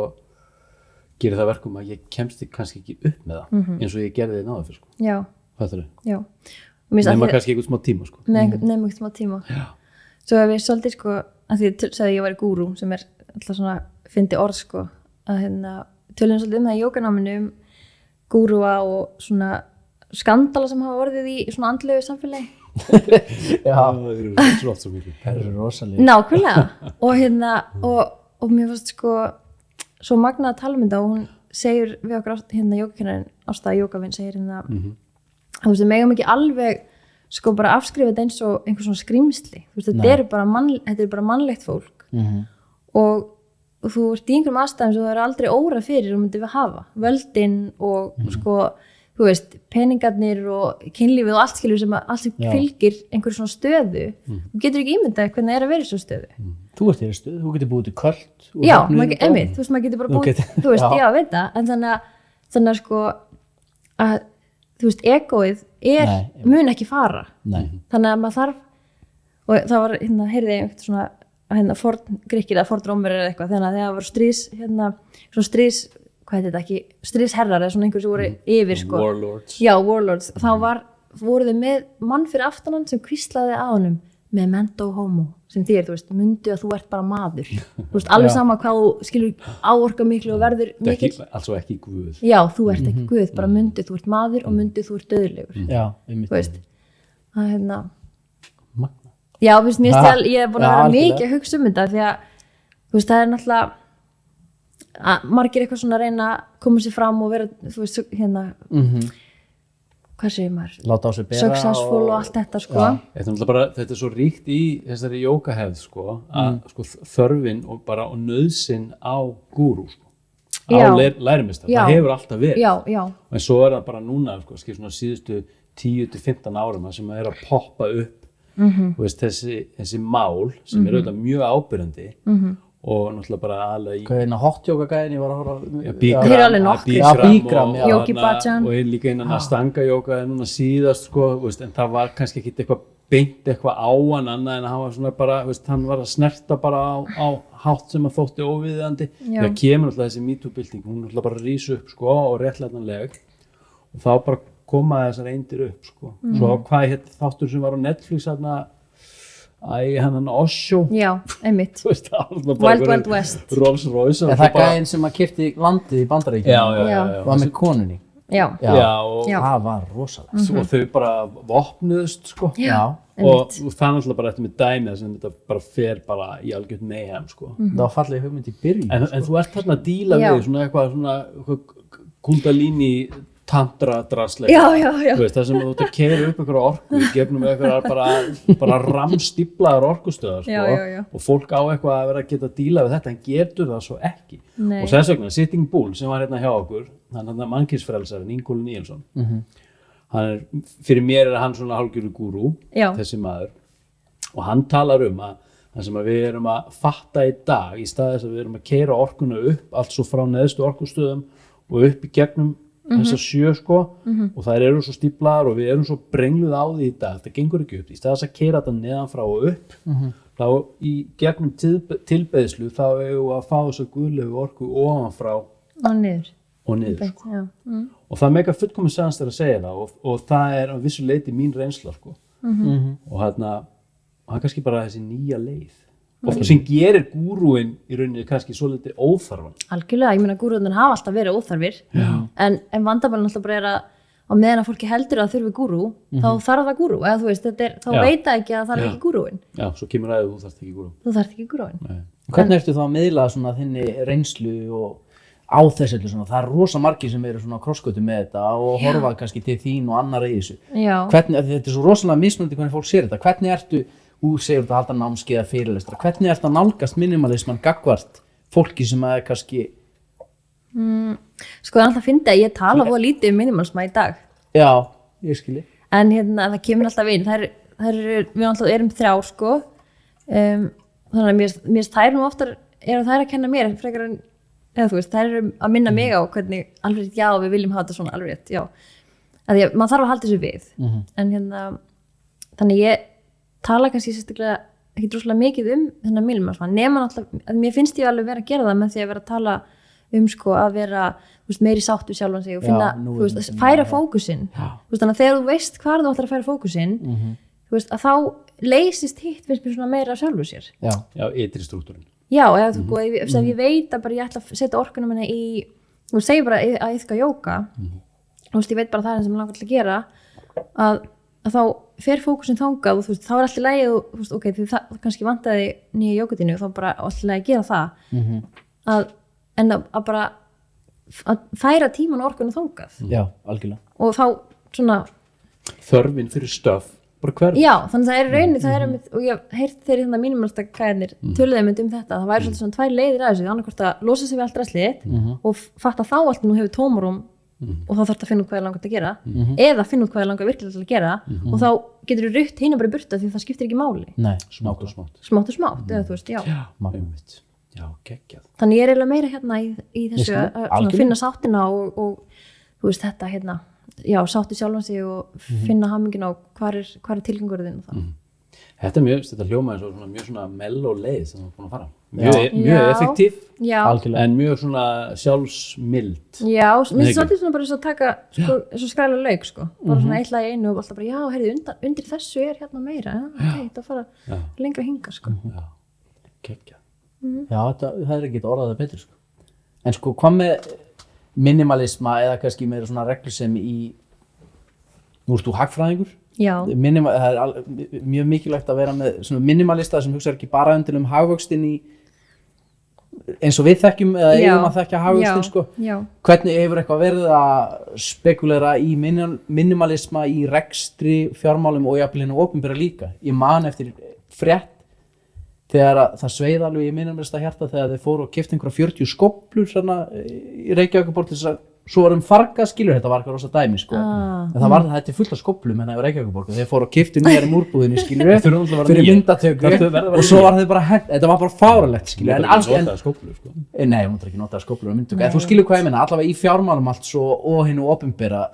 gerir það verkum að ég kemst því kannski ekki upp með það eins og ég gerði því náður fyrir sko. Já. Fattar þau? Já. Nefna kannski einhvern smá tíma sko. Nefna einhvern smá tíma. Já. Svo ef ég svolítið sko, að því ég sagði að ég væri gúrú sem er alltaf svona fyndi orð sko, að tölum svolítið það í jóganáminu gúrúa og svona skandala sem hafa orðið í svona andlegu samfélagi. Já, Það eru svo oft svo mikið. það eru rosalega. Nákvæmlega. Og mér fannst sko svo magnað að tala um þetta og hún segir við okkur jógakennarinn Ásta Jógavin segir þú veist, við megum ekki alveg sko bara afskrifa þetta eins og einhver svona skrýmsli, þú veist, þetta er bara mannlegt fólk og þú ert í einhverjum aðstæðum sem þú er aldrei órað fyrir og myndir við hafa völdin og sko, þú veist, peningarnir og kynlífið og allt skilur sem fylgir einhverju svona stöðu þú getur ekki ímyndað hvernig það er að vera í svona stöðu Þú ert í þeirri stöðu, þú getur búið til köld. já, einmitt, þú veist, maður getur bara búið þú veist, já, veit það, en þannig að sko að, þú veist, egoið mun ekki fara þannig að maður þarf og það var, heyrði ég einhvern svona forn Grikkir eða forn Rómverjar eða eitthvað þannig að það var svona hvað heit þetta ekki, stríðsherrar eða svona einhver sem voru yfir sko Warlords. já, warlords, þá voru þau með mann fyrir aftanan sem hvíslaði á honum memento homo, sem þýðir, þú veist, mundu að þú ert bara maður, þú veist, alveg sama hvað þú skilur áorka miklu og verður mikill, Also ekki Guð. já, þú ert ekki Guð, bara mundu, þú ert maður og mundu, þú ert döðlegur, Já, þú veist, það Magna. já, þú veist, ég er búin að vera algjörlega. mikið að hugsa um þetta, því að, þú veist, það er náttúrulega, að margir eitthvað svona að reyna að koma sér fram og vera, þú veist, hvað segir maður? Láta á sig bera. Successful og allt þetta, sko. Þetta er svo ríkt í þessari jógahefð sko, að sko, þörfin og nauðsyn á gúrú sko, á Já. lærimeistar, Já. það hefur alltaf verið Já. en svo er það bara núna sko, svona síðustu 10-15 árum sem að að poppa upp þú veist, þessi mál sem auðvitað mjög ábyrjandi og náttúrulega bara alveg í Hvað er hot-yoga gæðin ég var að horfa Þeir eru alveg nokkrir. Bikram, já. Yogi Bhajan. og líka innan að stanga-jóga núna síðast sko, veist, en það var kannski ekki eitthvað beint eitthvað á hann annað en hann var svona bara, veist, hann var að snerta bara á hátt sem að þótti óviðandi það kemur alltaf þessi MeToo-bylting hún alltaf bara rís upp sko, og réttlætanleg og þá bara koma þessar eindir upp sko. Svo hvað þáttur sem var á Netflix hann Osho Já, einmitt. veist, Wild Wild West. Rolls Royce Er það gæðin sem að keypti landið í Bandaríkjunum? Já. Var með konunni? Já. og Það var rosalegt. og þau bara vopnuðust sko. Já. og það náttúrulega bara eftir með dæmi sem þetta bara fer bara í algjörn mayhem sko. Það var fallið hugmynd í byrjun. en þú ert þarna að díla Já. við eitthvað kundalíni tantra drasleika Já. Þú veist, það sem þú ert að keyra upp einhverja orku í gegnum einhverjar bara ramstíplaðar orkustöðar sko, Já. og fólk á eitthvað að vera að geta að díla við þetta en getur það svo ekki Nei. og þess vegna Sitting Bull sem var hérna hjá okkur hann mannkynsfrelsarinn Ingólfur Níelsson hann fyrir mér hann svona hálfgerður gúrú Já. þessi maður og hann talar að það sem að við erum að fatta í dag í stað þess að við erum að keyra orkuna upp allt svo frá neðstu orkustöðum og upp í gegnum þessar 7 sko og þær eru svo stíplaðar og við erum svo brengluð á því í dag það gengur ekki upp, í stað þess að keyra þetta neðan frá og upp þá í gegnum tilbeiðslu þá eigum við að fá þessa guðlegu orku ofan frá Og niður. sko. Já. Og það meika fullkominn sens að segja það og það er á vissu leyti mín reynsla sko. Og það er kannski bara þessi nýja leið og sem gerir gúrúin í rauninni kannski svolítið óþarfan Algjörlega, ég meina gúrúðunar hafa alltaf verið óþarfir en vandamálinn alltaf bara að á meðan að fólki heldur að þurfi gúrú þá þarf það gúrú, eða þú veist, þá veit það ekki að það er ekki gúrúin. Já, svo kemur að þú þarft ekki gúrú Þú þarft ekki gúrúin. Hvernig ertu þá að miðla svona þinni reynslu og á þessu öllu svona? Það er rosa margir sem eru svona á krossgötu með þetta og horfa kannski til þín og annarra í þessu. Já. Hvernig, þetta er svo rosalega mismunandi hvernig fólk sér þetta. Hvernig ertu, þú segir þetta að halda námskeið eða fyrirlestra, hvernig ertu að nálgast minimalisman gagnvart fólki sem er kannski Sko það er alltaf að finna að ég tala voða lítið minimalisma í dag. Já, ég skilji. En það kemur alltaf inn, við alltaf erum 3 sko, þannig að mér finnst þær nú oftar eru þær að kenna mér frekar en, eða þú veist, þær eru að minna mig á hvernig alveg rétt, já við viljum hafa þetta svona alveg rétt, já. Að því að maður þarf að halda þessu við, en þannig ég tala kannski sérstaklega ekki droslega mikið þennan minimalisma, nema náttúrulega, að mér finnst ég alveg vera að gera það með því að vera að tala sko að vera meiri sátt við sjálfan sig og finna, færa fókusinn þannig að þegar þú veist hvar þú ætlar að færa fókusinn að þá leysist hitt finnst mér svona meira af sjálfu sér Já, ytri struktúrin Já, eða ef ég veit að bara ég ætla að setja orkunum minni í, þú segir bara að iðka jóga ég veit bara það er sem ég langar til að gera að þá fer fókusinn þangað og þá er allt í lagi og ok, því það kannski vantaði nýja jógatinu þá bara allt í lagi að gera það en að bara að færa tíman og orkunum þangað Já, algjörlega. Og þá svona þörfin fyrir stöf, bara hverf Já, þannig það er raunin, og ég heyrt þeir hérna mínimalista kæðinir töluðum þetta það væri svona 2 leiðir að þessu annarkvort að losa sig við allt ræslið og fatta þá allt nú hefur tómarum og þá þarf að finna út hvað er langar að gera eða finna út hvað er langar virkilega til að gera og þá getur þú rutt hina bara í burta því það skiptir ekki máli Nei, smátt og smátt eða þú veist, Já, geggjað Þannig ég er eiginlega meira hérna í þessu að finna sáttina og þú veist þetta hérna, já, sátti sjálfan sig og finna hammingina og hvar er tilgangurinn og það. Þetta hljóma eins og mjög svona mellow leið sem þú er búin að fara. Mjög effektív, en mjög svona sjálfsmild. Já, mér finnst svolítið svona bara eins og taka svo skræla lauk sko, bara svona eitt lag í einu og alltaf bara, já, heyrðu, undir þessu er hérna meira, ok, þetta fara lengra hinga sko. Já, geggjað. Já, það er ekki orðað betur sko. En sko, hvað með minimalisma eða kannski meira svona reglur sem nú erst þú hagfræðingur? Já. Það er mjög mikilvægt að vera með svona minimalista sem hugsa ekki bara undir hagvöxtinn eins og við þekkjum eða eigum að þekkja hagvöxtinn sko. Já. Hvernig hefur eitthvað verið að spekulera í minimalisma í rekstri, fjármálum og jafnvel hinu opinbera líka? Ég man eftir frétt þegar það sveið alveg í minimalista hjarta þegar þeir fóru og keyptu einhverja 40 skóflur í Reykjavíkurborg til þess að svo var fargað skilur, þetta var eitthvað rosa dæmi sko. En það var þetta fullt af skóflum hérna yfir Reykjavíkurborg og þeir fóru og keyptu nýjar í múrbúðinni skilur fyrir myndatöku og svo var þeir bara þetta var bara fáralegt skilur en alls nei, hún er ekki notað skóflur á myndtöku en þú skilur hvað ég meina, allavega í fjármálum allt svo og hinu opinbera.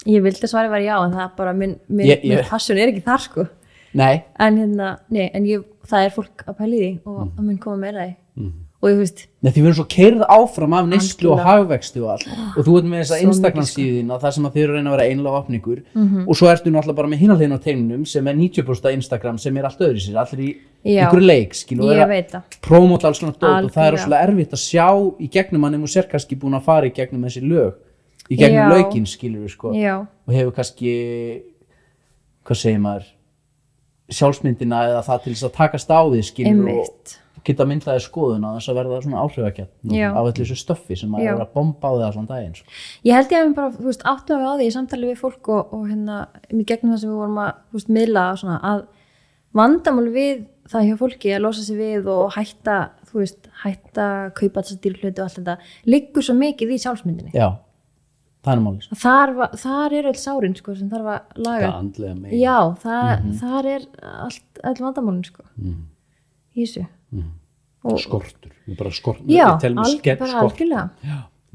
Ég vildi svarið var já en það bara minn passion ekki þar sko. Nei. En það er fólk að pæla í því og það mun koma meira því og ég veist Nei, því við erum svo keyrð áfram af neyslu og hagvexti og allt og þú ert með þessa Instagram-síðin og það sem að þið eru að reyna að vera einlega opningur og svo ertu náttúrulega bara með hina hliðina á teininum sem er 90% Instagram sem er allt öðru sér, allir í einhverju leik skil og vera prómóta alls svona dót og það er svolítið erfitt að sjá í gegnum hann ef þú sér kannski búin að fara í gegnum þessi lög í gegnum lögin skilur við sko og hefur kannski hvað segir maður sjálfsmyndina eða það til þess að takast á því skilur og geta myndaði skoðun að þess að verða svona áhrifagjarn af allir þessu stöffi sem maður er að bomba á það allan daginn sko. Ég held ég að við bara, þú veist, áttum við á því í samtali við fólk og hérna í gegnum það sem við vorum að, þú veist, miðla svona að vandamál við það hjá fólki að losa sig við og hætta, þú veist, hætta að kaupa þessa dýrhluti og allt þetta liggur svo mikið í sjálfsmyndinni. Já, það er málið. Þar eru öll sárin sko sem þarf að laga. Það andlega megin. Já, þar er öll vandamálin sko. Í þessu. Skortur, við bara skortur já, bara algjörlega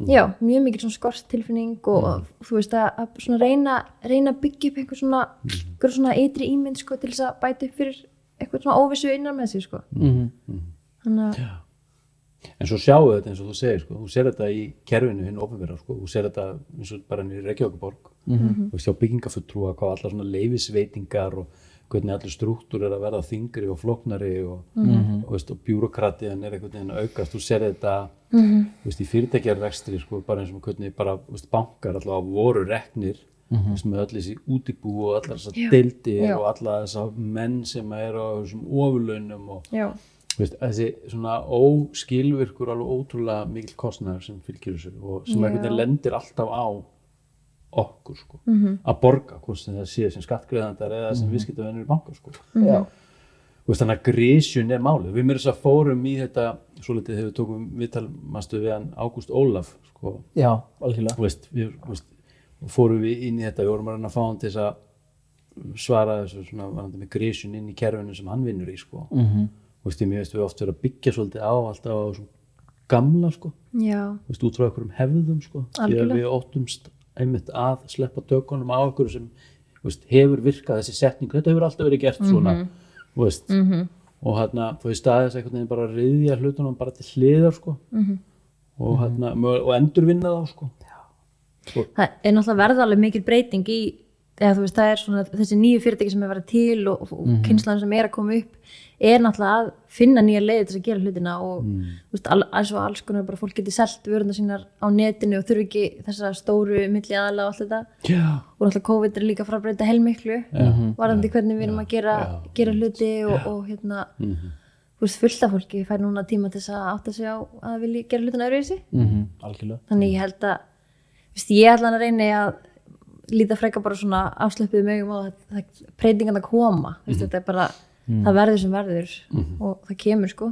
já, mjög mikil svona skorttilfinning og þú veist að svona reyna að byggja upp einhver svona ytri ímynd sko til þess að bæta upp fyrir eitthvað svona óvissu innan með sig sko þannig að en svo sjáu þetta eins og þú segir sko, þú sér þetta í kerfinu hinn opinbera sko, þú sér þetta eins og bara í Reykjavíkurborg þú veist, hjá byggingafulltrúa hvað allar svona leyfisveitingar og hvernig allir strúktúr er að verða þyngri og flóknari og bjúrokratiðan er einhvern veginn að aukast, þú sér þetta í fyrirtækjarrekstri sko, bara eins og hvernig bara bankar allavega voru reknir með öll þessi útibú og allar þessar deildir og allar þessar menn sem eru á þessum ofurlaunum og þessi svona óskilvirkur alveg ótrúlega mikil kostnaður sem fylgir þessu og sem einhvern veginn lendir alltaf á okkur sko, að borga hvort sem það sé sem skattgreiðandar eða sem viðskiptavinur í banka sko. Þannig að grísjun er málið. Við mér þess að fórum í þetta svolítið þegar við tókum viðtalmastu við hann Ágúst Ólaf sko. Já, algjörlega. Við fórum við inn í þetta, við vorum að reyna að fá hann til þess að svara þessu svona varandi með grísjun inn í kerfinu sem hann vinnur í sko. Mér veist við oft verið að byggja svolítið á alltaf á svona gamla sko. Já. Út frá einhverjum hefðum sko. Því að við óttumst einmitt að sleppa tökunum á okkur sem hefur virkað þessi setning, þetta hefur alltaf verið gert svona og þú veist staðis einhvern veginn bara ryðja hlutunum bara til hliðar sko og og endurvinna þá sko. Það er náttúrulega verða alveg mikil breyting í eða þú veist það er svona þessi nýju fyrirtæki sem er verið til og kynslaðan sem er að koma upp er náttúrulega að finna nýja leiðir til að gera hlutina og þú veist alls konar bara fólk getur selt vörurnar sínar á netinu og þurfi ekki þessa stóru milli aðala og allt þetta og náttúrulega COVID er líka frá að breyta heilmiklu varðandi hvernig við erum að gera hluti og hérna þú veist fullt af fólki fær núna tíma til þess að átta sig á að vilja gera hlutina öðruvísi þannig ég held að ég ætla að reyna að líta frekar bara svona afslöppuð mögum og það breytingan að koma þetta er bara, það verður sem verður og það kemur sko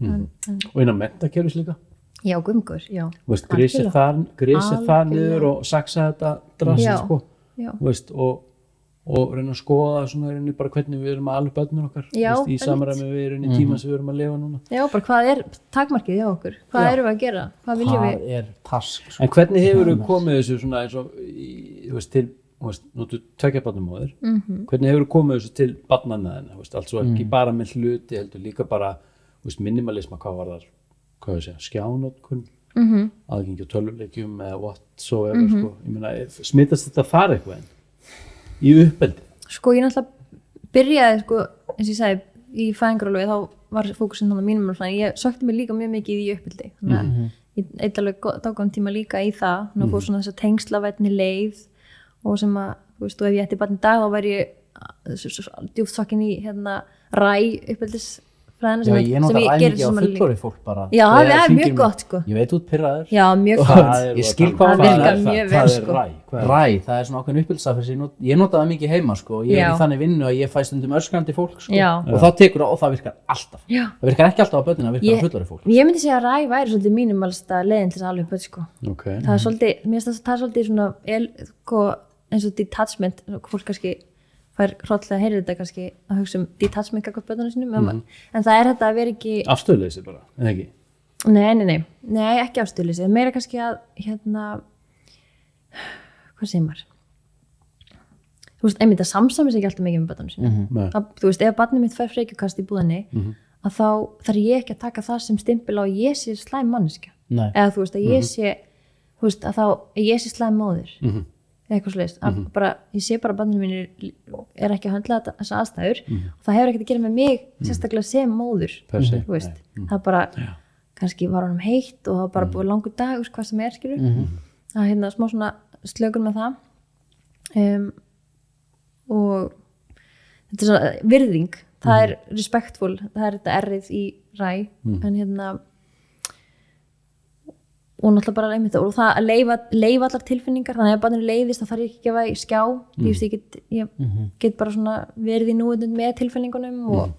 og innan menntakerfis líka já, gumgur, já grísið það niður og saksa þetta drasið sko og reyna að skoða svona bara hvernig við erum að ala upp börnum okkar í samræmi við í tíma sem við erum að lifa núna já, bara hvað er takmarkið hjá okkur hvað erum við að gera, hvað viljum við það er task sko. En hvernig hefur við komið þessu svona eins og til notu tvekja barnamóðir hvernig hefur við komið þessu til barnanna allt svo ekki bara með hluti heldur líka bara minimalisma hvað var þar, hvað ég segja, skjánotkun aðgengi á tölvuleikjum eða whatsoever sko. Ég meina, smitast þetta þar eitthvað í uppeldi? Sko ég náttúrulega byrjaði sko, eins og ég sagði í fæðingarorlofi þá var fókusinn á mínum ég sökti mig líka mjög mikið í uppeldi þannig að ég eitt alveg dágóðan tíma líka í það þannig að fór svona þess að tengslavætni leið og sem að, þú veist, og ef ég ætti barn í dag þá væri ég djúpt sokkin í hérna ræ uppeldis fræðina Já, ég nota ræðingi á fullorðið fólk bara. Já, það er hringir mjög mér. gott, sko. Ég veit út pirraður. Já, mjög Og gott. ég skil hvað Það það virkar er. mjög vel, sko. Ræ, það er svona ákveðin uppbyldsað ég nota það mikið heima, sko. Ég er Já. í þannig vinnu að ég fæ stundum öskrandi fólk, sko. Já. Og þá tekur það og það virkar alltaf. Já. Það virkar ekki alltaf á börnin, það virkar á fullorðið fólk. Ég myndi segja að ræ væri svolítið mínumalsta leiðin til þess að alveg börn, sko. Okay. Það er svolítið, mér finnst það er svolítið svona sko, eins og detachment, fólk kannski fær hróttlega að heyra þetta kannski að hugsa detachment gagnvart börnunum sínum, en það er þetta að vera ekki Afstöðleysi bara, en ekki? Nei, ekki afstöðleysi, meira kannski að hvað segir maður? Þú veist, einmitt að samsama sig ekki alltaf mikið með börnunum sínum. Þú veist, ef barnið mitt fær frekjukast í búðinni, að þá þarf ég ekki að taka það sem stimpil á að ég sé slæm manneskja. Eða þú veist, að ég sé, þú veist, að þá ég sé slæm móðir. Eitthvað svoleiðis, bara, ég sé bara að barninu mínir er ekki að höndla þessa aðstæður og það hefur ekkert að gera með mig sérstaklega sem móður, þú veist, það bara kannski var honum heitt og það var bara búið langur dag, hvað sem skilur, það er smá svona slökun með það og þetta er svona virðing, það er respektful, það er þetta errið í ræ, en og náttúrulega bara einmitt og það að leifa allar tilfinningar, þannig að barninu leiðist þá þarf ég ekki að gefa í skjá, ég get bara svona verið í núvitund með tilfinningunum og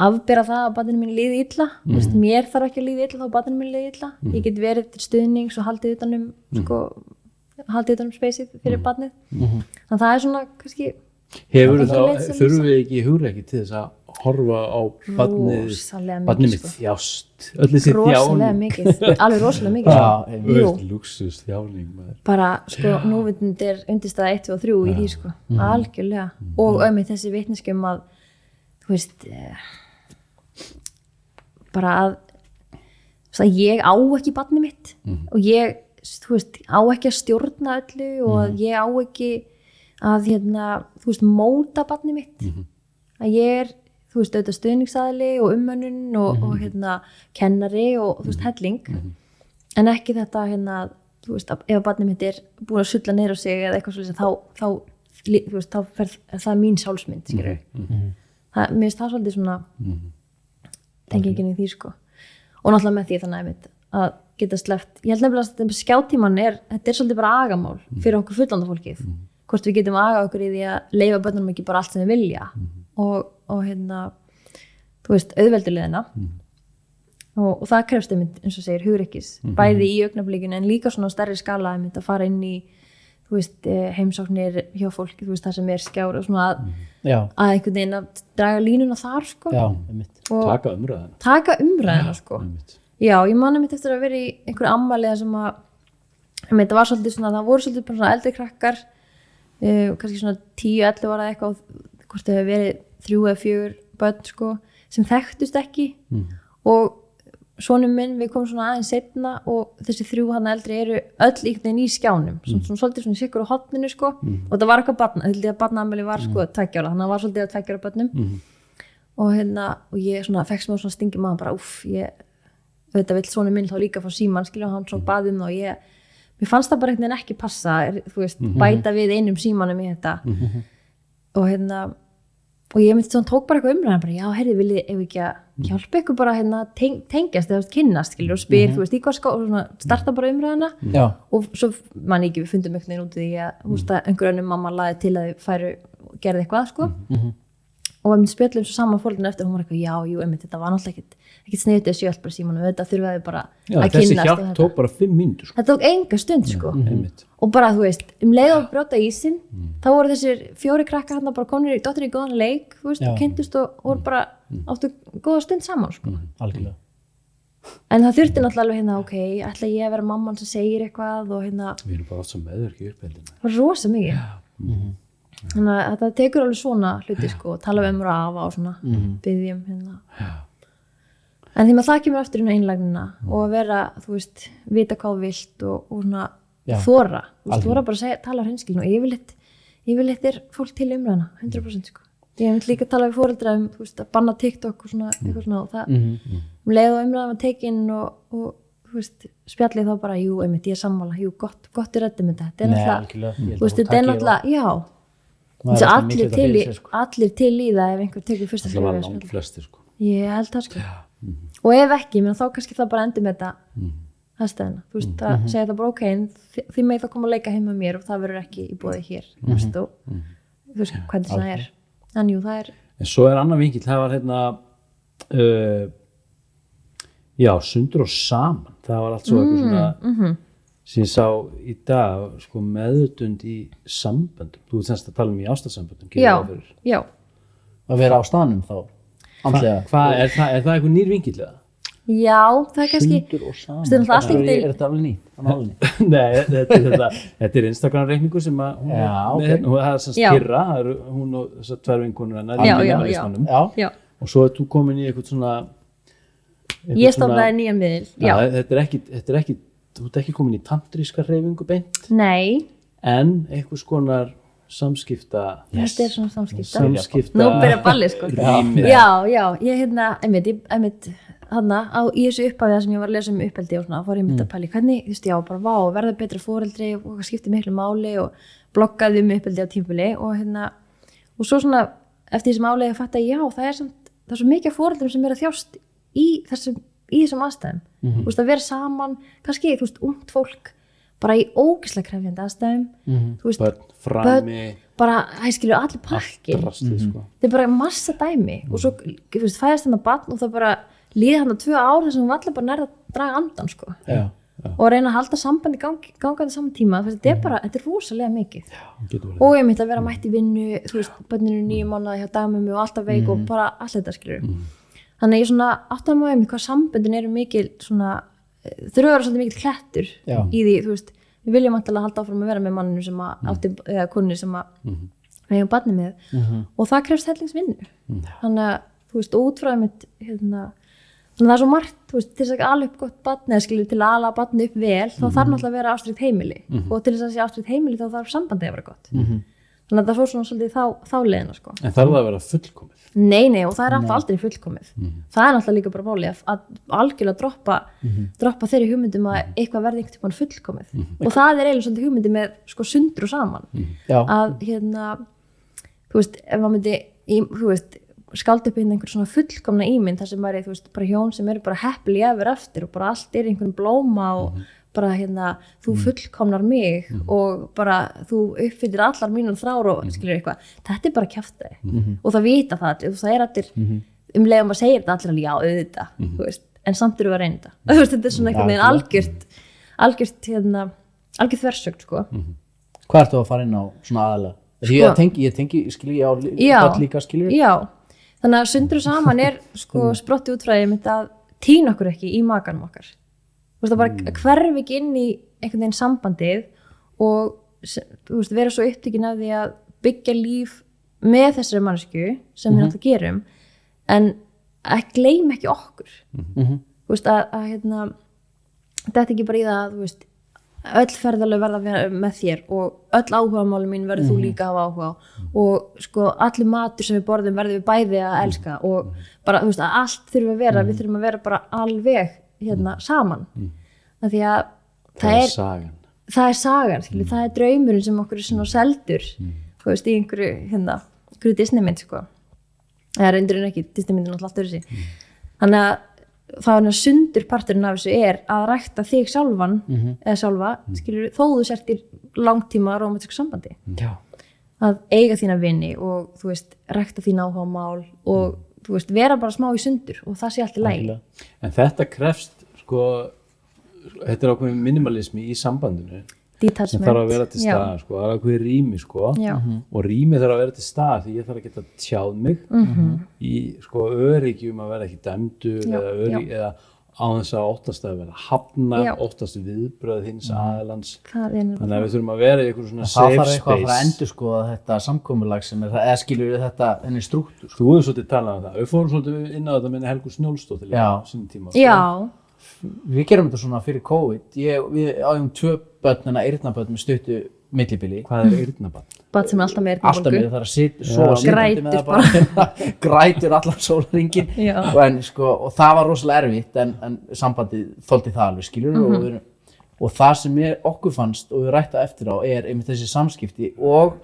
afbera það að barninu mín líði illa, mér þarf ekki að líði illa þá barninu mín líði illa, ég get verið til stuðnings og haldið utanum haldið utanum speysið fyrir barnið, þannig að það er svona kannski þurfum við ekki hugrekki til þess að horfa á barnið mitt þjást öll þessi þjáning alveg rosalega mikið lúksus þjáning bara sko núvitund er undirstaða 1, 2 og 3 í því sko, algjörlega og auðvitað þessi vitneskjum að þú veist bara að ég á ekki barnið mitt og ég þú veist á ekki að stjórna öllu og að ég á ekki að þú veist móta barnið mitt að ég er þú veist auðvitað stuðningsaðili og umönnun og kennari og þú veist helling en ekki þetta þú veist ef barnið mitt er búin að sulla niður á sig eða eitthvað svolítið þá fer það mín sjálfsmynd skilur mér finnst það svolítið svona tengingin í því sko og náttúrulega með því þannig að geta sleppt ég held nefnilega að skjátíman þetta er svolítið bara agamál fyrir okkur fullanda fólkið hvort við getum agað okkur í því að leyfa börnunum ekki bara allt sem við vilja og þú veist auðveldulegina og það krefst einmitt eins og segir hugrekkis bæði í augnablikinu en líka svona á stærri skala einmitt að fara inn í þú veist heimsóknir hjá fólki þú veist það sem skjár og svona að einhvern veginn að draga línuna þar sko og taka umræðina sko já ég man einmitt eftir að vera í einhverju ammæli sem að einmitt það var svolítið svona það voru svolítið bara svona eldri krakkar kannski svona 10-11 ára eitthvað hvort það hefur verið 3 eða 4 börn sko, sem þekktust ekki og sonum minn við komum svona aðeins seinna og þessi 3 hann eldri eru öll einhvern veginn í skjánum svona svolítið svona sikkur á hotninu sko og það var eitthvað barna, því að barnaafmæli var sko 2 ára, þannig að það var svolítið að 2 ára börnum og ég svona fekk smá svona stingi maður bara ég auðvitað vill sonum minn þá líka fá símann skilja hann svona bað það og mér fannst það bara einhvern veginn ekki passa þú veist, bæta við einum símanum í þetta og ég myndi svona tók bara eitthvað umræðan bara, já, heyrði, viljið ef ekki að hjálpa ykkur bara tengjast eða kynnast skilur, og spyr, þú veist, í hvað svona starta bara umræðana og svo man ekki, við fundum einhvern veginn út í því að einhver önnum mamma laði til að þið færu og gerði eitthvað, sko og við spjöllum svo saman fólkinu eftir og hún var eitthvað, já, jú, einmitt, þetta var náttúrulega ekkert sniðið þessu hjálp bara símanum, þetta þurfaði bara að kynnast þessi hjálp tók bara 5 mínútur þetta tók enga stund, sko og bara, þú veist, leið að brjóta ísinn þá voru þessir 4 krakkar hérna bara komnir í dóttir í góðan leik, þú veist, og kynntust og voru bara áttu góða stund saman, sko algjörlega en það þurfti náttúrulega ok, ætla ég að vera mamman sem segir eitthvað og við erum bara átt sem meðverki í uppeldinu rosa mikið þannig að þetta tekur alveg svona hluti sko, tala við og afa og svona byggjum en því maður það kemur eftir einlagnina og að vera, þú veist, vita hvað þú vilt og svona þora bara að segja, tala á hreinskilinu og yfirleitt er fólk til umræðina 100% sko, ég vil líka tala við foreldra þú veist, að banna TikTok og svona eitthvað svona og það, leið og umræðan var tekin og þú veist, spjallið þá bara, jú, einmitt, ég er sammála, jú, gott er rættum þetta er náttúrulega, þú veist, þetta er náttúrulega, já allir til í það ef einhver tekur fyrsta skrifa flestir, sko. Ég held það sko. Og ef ekki, menn þá kannski það bara endur með þetta aðstæðina. Þú veist, að segja það bara ok, því með það koma að leika heima mér og það verður ekki í boði hér. Þú veist, hvernig það er. En jú, það er... En svo annar vinkill, það var já, Sundur og saman. Það var allt svo eitthvað svona sem ég sá í dag, sko, meðutund í samböndum. Þú semst að tala í ástarsamböndum. Já. Að vera á staðnum þá. Hvað, er það eitthvað nýr vinkill eða? Já, það er kannski... Sundur og saman. Er þetta alveg nýtt? Nei, þetta Instagram-reikningur sem að hún það sem Kyrra, hún og þessar 2 vinkonur hennar í minimalismanum. Og svo þú komin í eitthvað svona... Ég stofnaði nýjan miðil. Já, þetta er ekki, þú ert ekki komin í tantríska hreyfingu beint. Nei. En einhvers konar samskipta... Þetta er svona samskipta. Nú byrja ballið sko. Já, ég einmitt í þessu upphafiða sem ég var að lesa uppeldi og svona, fór ég að pæla hvernig, þú veist, já, bara verða betra foreldri og hvað skiptir miklu máli og bloggaði uppeldi á tímabili og svo svona, eftir því sem álega ég fatt að já, það er svo mikið foreldrum sem að þjást í þessum aðstæðum. Þú veist, að vera saman, kannski, þú veist, ungt fólk, bara í ógeðslega krefjandi aðstæðum, þú veist, börn frammi, bara, skilur, allir pakkin. Sko. Þetta er bara massa dæmi og svo, þú veist, fæðast barn og það bara líða 2 ár þess að hún allir bara nærða að draga andan sko. Já. Og að reyna að halda sambandi gangandi saman tíma, þetta er rosalega mikið. Og ég myndi að vera mætt í vinnu, þú veist, börninu 9 mánaða hjá dagmömmu og alltaf veik og bara allt þetta skilur. Þannig að ég svona átti að maður hvað samböndin eru mikil svona, þurfa að vera svolítið mikil klettur í því, þú veist, við viljum alltaf halda áfram að vera með manninu sem að átti, eða konu sem að við hefum barni með og það krefst hellingsvinnu. Þannig að, þú veist, útfræðið mitt, þannig að það er svo margt, þú veist, til þess að ala upp gott barni eða skilur til að ala barni upp vel þá þarf náttúrulega að vera ástríkt heimili og til þess að sé ástríkt heimili þá þarf sambandið að vera gott þannig að það fór svona svolítið þá leiðina sko. En þarf það að vera fullkomið? Nei, og það er alltaf aldrei fullkomið það er náttúrulega líka bara máli að algjörlega droppa þeirri hugmyndum að eitthvað verði einhvern tímann fullkomið og það er eiginlega svolítið hugmyndi með sko Sundur og saman að þú veist, ef maður myndi þú veist skaldi upp inn einhver svona fullkomna ímynd þar sem væri, þú veist, bara hjón sem eru bara happily ever after og bara allt er einhvern blóma og bara þú fullkomnar mig og bara þú uppfyllir allar mínar þrár og skilur eitthvað, þetta er bara kjaftaði og það vita það allir, það er allir leiðum að segja þetta allir alveg já, auðvitað, þú veist, en samt eru að reyna þetta, þú veist, þetta er svona einhvern veginn algjört þversögn, sko. Hvað ertu að fara inn á svona aðalega? Ég tengi, skilji á börn líka, skilur? Já, þannig að Sundur og saman er sko sprotti út frá því að týna okkur ekki í makanum okkar. Þú veist, það bara hverfi ekki inn í einhvern veginn sambandið og þú veist, vera svo upptekin af því að byggja líf með þessari mannesku sem við náttúrulega gerum en að gleyma ekki okkur. Þú veist, þetta ekki bara í það að, þú veist, öll ferðalög verða að vera með þér og öll áhugamáli mín verður þú líka að hafa áhuga á og sko allir matur sem við borðum verður við bæði að elska og bara, þú veist, að allt þurfum að vera, við þurfum að vera bara alveg saman af því að það er sagan, skilur, það er draumurinn sem okkur er svona seldur þú veist, í einhverju Disneymynd sko, eða reyndurinn ekki Disneymyndin alltaf allt öðru sig þannig að það er Sundur parturinn af þessu er að rækta þig sjálfan eða sjálfa, skilur, þó þú sért í langtíma rómantísku sambandi að eiga þína vini og þú veist, rækta þín áhugamál og þú veist, vera bara smá í sundur og það sé allt í lagi. En þetta krefst, sko, þetta er ákveðin minimalismi í sambandinu sem þarf að vera til stað, sko, það er ákveðin rými, sko, og rými þarf að vera til stað því ég þarf að geta tjáð mig í, sko, öryggi að vera ekki dæmdur eða öryggi eða á þess að óttast að vera hafnað, óttast viðbröð hins aðalans, þannig að við þurfum að vera í einhverjum svona safe space. Það þarf eitthvað að fara að endurskoða þetta samkomulag sem er, eða skilur við þetta henni strúktúr. Þú hefur svolítið talað um það, við fórum svolítið inn á þetta með Helgu Snjólfsdóttir á sínum tíma. Já. Við gerum þetta svona fyrir COVID, við ájum 2 börn, eyrnabörn með stuttu millibili. Hvað er eyrnabörn? Börn sem er alltaf með eyrnabólgu. Alltaf með það að sofa sitjandi með það bara, grætur allan sólarhringinn. En sko, og það var rosalega erfitt, en sambandið þoldi það alveg, skilur og það sem okkur fannst og við rætta eftir á er einmitt þessi samskipti og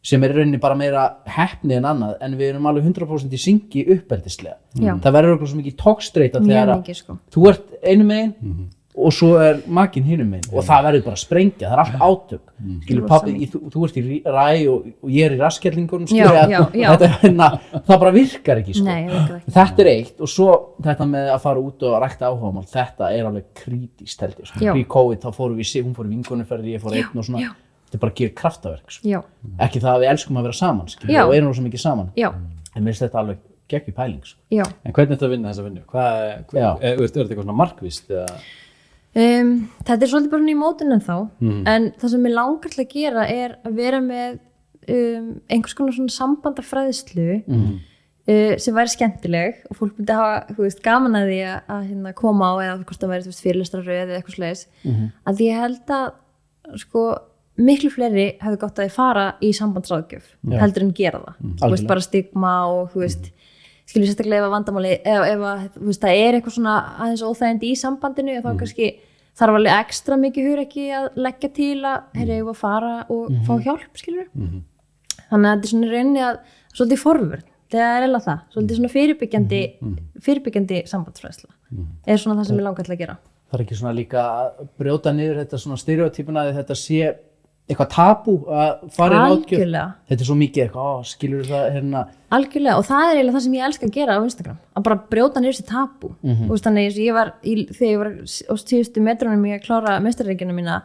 sem í rauninni bara meira heppni en annað, en við erum alveg 100% í syngi uppeldislega. Já. Það verður okkur svo mikið tókstreita Mjög þegar mikið, sko. þú ert einu megin og svo makinn hinum megin og það verður bara að sprengja, það allt átök. Skilur pabbi, þú ert í ræ og ég í raskjællingunum, skilur Já. það bara virkar ekki, sko. Nei, virkar ekki. Þetta eitt og svo þetta með að fara út og rækta áhugamál, þetta alveg krítískt held ég, sko. Já. Pre-COVID þá fórum við, hún fór í vinkonumferðir, ég fór einn og svona, þetta bara gerir kraftaverk, sko. Já. Ekki það að við elskum að vera saman, skilur, Já. og erum svo mikið saman, Já. en mér finnst þetta alveg geggjum pæling, sko. Já. En hvernig er þetta að vinna þessa vinnu? Já. Er þetta eitthvað svona markvíst eða? Þetta svolítið bara svona í mótinu þá en það sem ég langar til að gera að vera með einhvers konar svona sambandafræðslu sem væri skemmtileg og fólk myndi hafa, þú veist, gaman að því að hérna koma á eða hvort það væri, þú veist, fyrirlestrarröð eða eitthvað slegis að ég held að sko miklu fleiri hefðu gott að þið fara í sambandsráðgjöf heldur en gera það þú veist, bara stigma og þú veist skilur sérstaklega ef að vandamáli ef að þú veist, það eitthvað svona aðeins óþægindi í sambandinu þá kannski þarf alveg ekstra mikið hugrekki að leggja til að heyrðu ég að fara og fá hjálp, skilur þannig að þetta er svona rauninni að svolítið forvörn, það eiginlega það svolítið svona fyrirbyggjandi sambandsfræðsla svona það sem ég langar til að gera. Það ekki svona líka að brjóta niður þetta svona stereotypuna að þetta sé eitthvað tabú að fara í ráðgjöf. Þetta er svo mikið eitthvað, skilur það hérna. Algjörlega, og það er eiginlega það sem ég elska að gera á Instagram, að bara brjóta niður þessi tabú. Þú veist, þannig að þegar ég var á síðustu metrunum í að klára meistararitgerðina mína,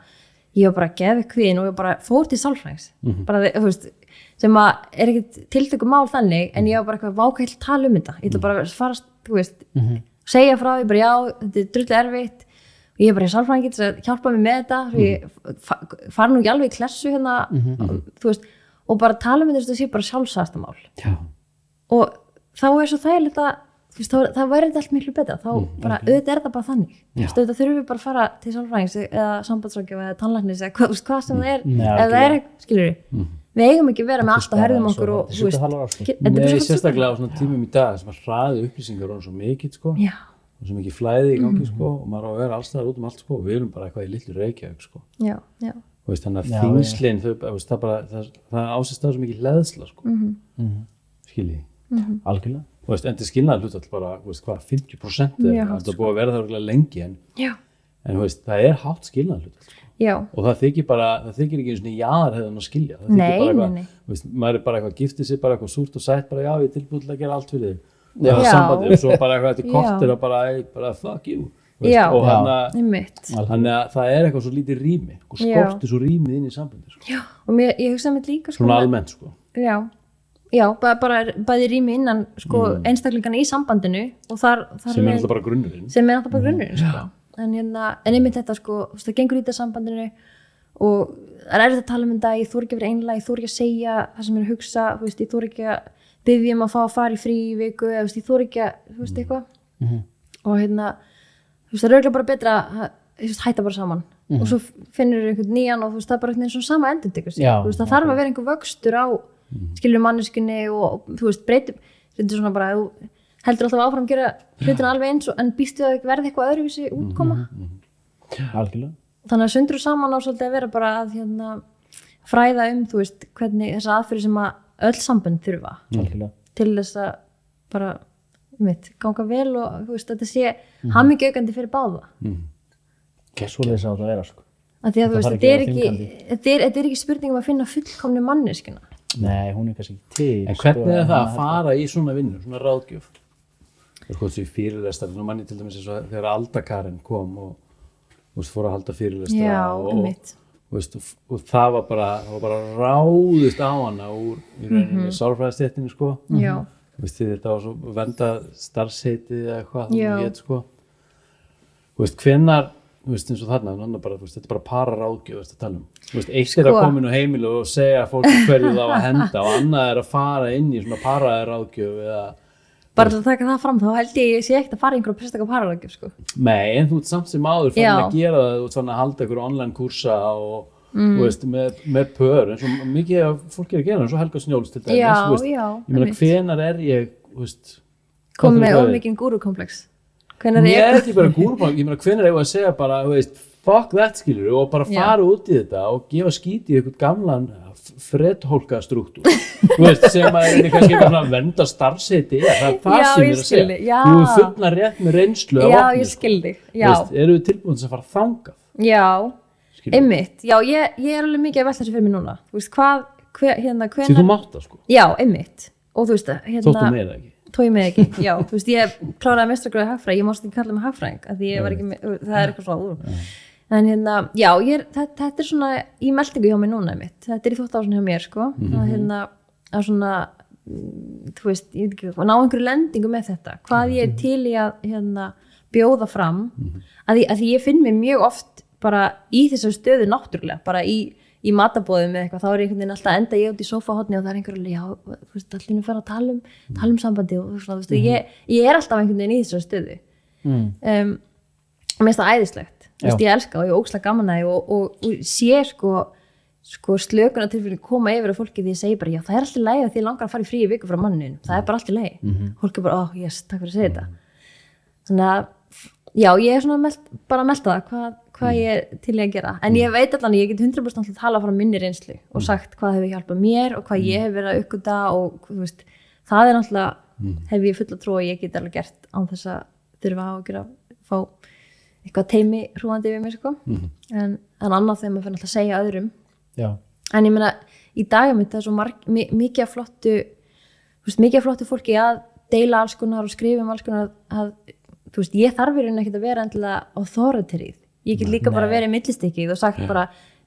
ég var bara geðveik kvíðin og ég bara fór til sálfræðings. Bara, þú veist, sem að ekkert tiltöku mál þannig, en ég var bara eitthvað vákæll tala þetta. Ég ætla bara að fara, þú veist, segja frá því, bara já, þetta er drullu erfitt. Og ég er bara í sálfræðingi til að hjálpa mig með þetta ég fara nú ekki alveg í klessu hérna þú veist, og bara tala þetta þess að það sé bara sjálfsagasta mál og þá svo þægilegt að þú veist, það væri þetta allt miklu betra þá bara, auðvitað er þetta bara þannig auðvitað þurfum við bara að fara til sálfræðings eða sambandsráðgjafa eða tannlæknis eða hvað sem það er ef það er, skilur við eigum ekki að vera með allt á herðum okkur og þú veist, Nei, sérstaklega á svona tímum í dag sem að hraði upplýsingar og svo mikið, sko og svo mikið flæði í gangi sko, og maður á að vera allstaðar út allt sko, og við erum bara eitthvað í litlu Reykjavík sko. Veist, þannig að þingslin það ásist það svo mikið hleðsla sko. Skilji algjörlega og veist, en til skilnaðar hlutfall bara veist, 50% það búið að vera það lengi en veist, það er hátt skilnaðar hlutfall sko. Og það þykir ekki einu jaðarhefðan að skilja það þykir bara eitthvað, veist, maður er bara eitthvað giftið sér bara eitthvað súrt og sætt bara já ég er tilbúin til að gera allt fyrir þig sambandið og svo bara eitthvað eftir kortir og bara fuck you veist, og þannig að það er eitthvað svo lítið rými og skortir svo rýmið inn í sambandið sko. Og ég hugsa með líka sko, svona almennt sko. bara bæði rými innan sko, einstaklingana í sambandinu og þar sem er alltaf bara grunnurinn sko. en einmitt þetta sko, það gengur í þetta sambandinu og það er þetta að tala þetta ég þori ekki að vera einlega, ég þori ekki að segja það sem er að hugsa, veist, ég þori ekki að biðja að fá að fara í frí í viku eða ég þori ekki að, þú veist, eitthvað og þú veist, það er auðvitað bara betra að hætta bara saman og svo finnur þú einhvern nýjan og þú veist, það er bara eins og sama endurtekur sig, þú veist, það þarf að vera einhver vöxtur á skilur manneskunni og þú veist, breytum, þetta er svona bara þú heldur alltaf áfram að gera hlutina alveg eins en býstu að verði eitthvað öðruvísi útkoma algjörlega þannig að sundru saman á svolítið að vera bara að fræða þú veist, hvernig þessa aðferði sem að öll sambönd þurfa til þess að bara ganga vel og þú veist, þetta sé hamingjuaukandi fyrir báða svoleiðis á þetta að vera sko. að því að þú veist, þetta er ekki spurning að finna fullkomnu manneskuna nei, hún er kannski ekki til en hvernig er það að fara í svona vinnu, svona ráðgjöf sko þessi fyrirlestar nú manni til dæmis eins og þegar Alda Karen kom og veist, fór að halda fyrirlestra og það var bara ráðist á hana úr í rauninni sálfræðistéttinni sko veist, þetta var svo vendað starfsheitið eða eitthvað sko veist, hvenær veist, eins og þarna bara, veist, þetta er bara pararáðgjöf að tala veist, eitt er að koma inn á heimilu og segja fólki hverju það var að henda og annað er að fara inn í svona pararáðgjöf eða bara til að taka það fram þá held ég sé ekkert að fara í einhverju prestaka pararáðgjöf sko. Nei, en þú ert samt sem áður fann að gera það, þú ert fann að halda einhverju online kursa og þú veist, með pör eins og mikið af fólk er að gera eins og Helga Snjóls til dæmis, ég meina hvenar er ég kom með ómikinn gúrukomplex ég er ekki bara gúrukomplex, ég meina hvenar er ég að segja bara, þú veist, fuck that skilur og bara fara út í þetta og gefa skít í einhvern gamlan fredhólka struktúr þú veist, sem að er kannski eitthvað svona vernda starfsheiti, það er það sem ég er að segja þú er fulla rétt með reynslu já, ég skildi, já eru við tilbúin að fara þangað já, einmitt, já, ég er alveg mikið að velta þessu fyrir mig núna, þú veist, sem þú mátt það, sko já, einmitt, og þú veist, þóttu með það ekki tói mig ekki, já, þú veist, ég kláraði mestrargráðu hagfræði, ég mást ekki kalla mig hagfræðing af því ég var ekki með, það er eitthvað svona en já, þetta er svona í meldingu hjá mig núna mitt, þetta er í þvottáhúsinu hjá mér, sko að svona, þú veist, ég veit ekki, að ná einhverju lendingu með þetta, hvað ég er til í að bjóða fram, að því ég finn mig mjög oft bara í þessar stöðu náttúrulega, bara í matabóðum eða eitthvað, þá er einhvern veginn alltaf enda ég út í sófahotni og það er einhverjulega, já, þú veist, allir fara að tala um sambandi og svona, þú veist, ég er alltaf einhvern veginn í þessar stöðu. Mér finnst það æðislegt, þú veist, ég elska og ég ógeðslega gaman að og sé sko slökunartilfinning koma yfir á fólki því ég segi bara, já, það er alltaf í lagi að því langar að fara í frí viku frá manninum, það er bara alltaf í lagi. Fólk er bara, yes, takk fyrir að segja þetta. Þannig að, já, ég er svona bara að melta það, hvað ég er til að gera en ég veit allan, ég get 100% að tala frá minni reynslu og sagt hvað hefur hjálpað mér og hvað ég hef verið að uppgöta og þú veist, það er náttúrulega hef ég fulla trú og ég get alveg gert án þess að þurfa að fá eitthvað teimi hrúandi við mér sko. En annað þegar maður fyrir alltaf að segja öðrum en ég meina, í dagum mitt það er svo mikið af flottu fólki að deila alls konar og skrifa alls konar að þú veist, ég þarf í raun ekkert að vera endilega authoritative. Ég get líka bara verið í millistykkið og sagt bara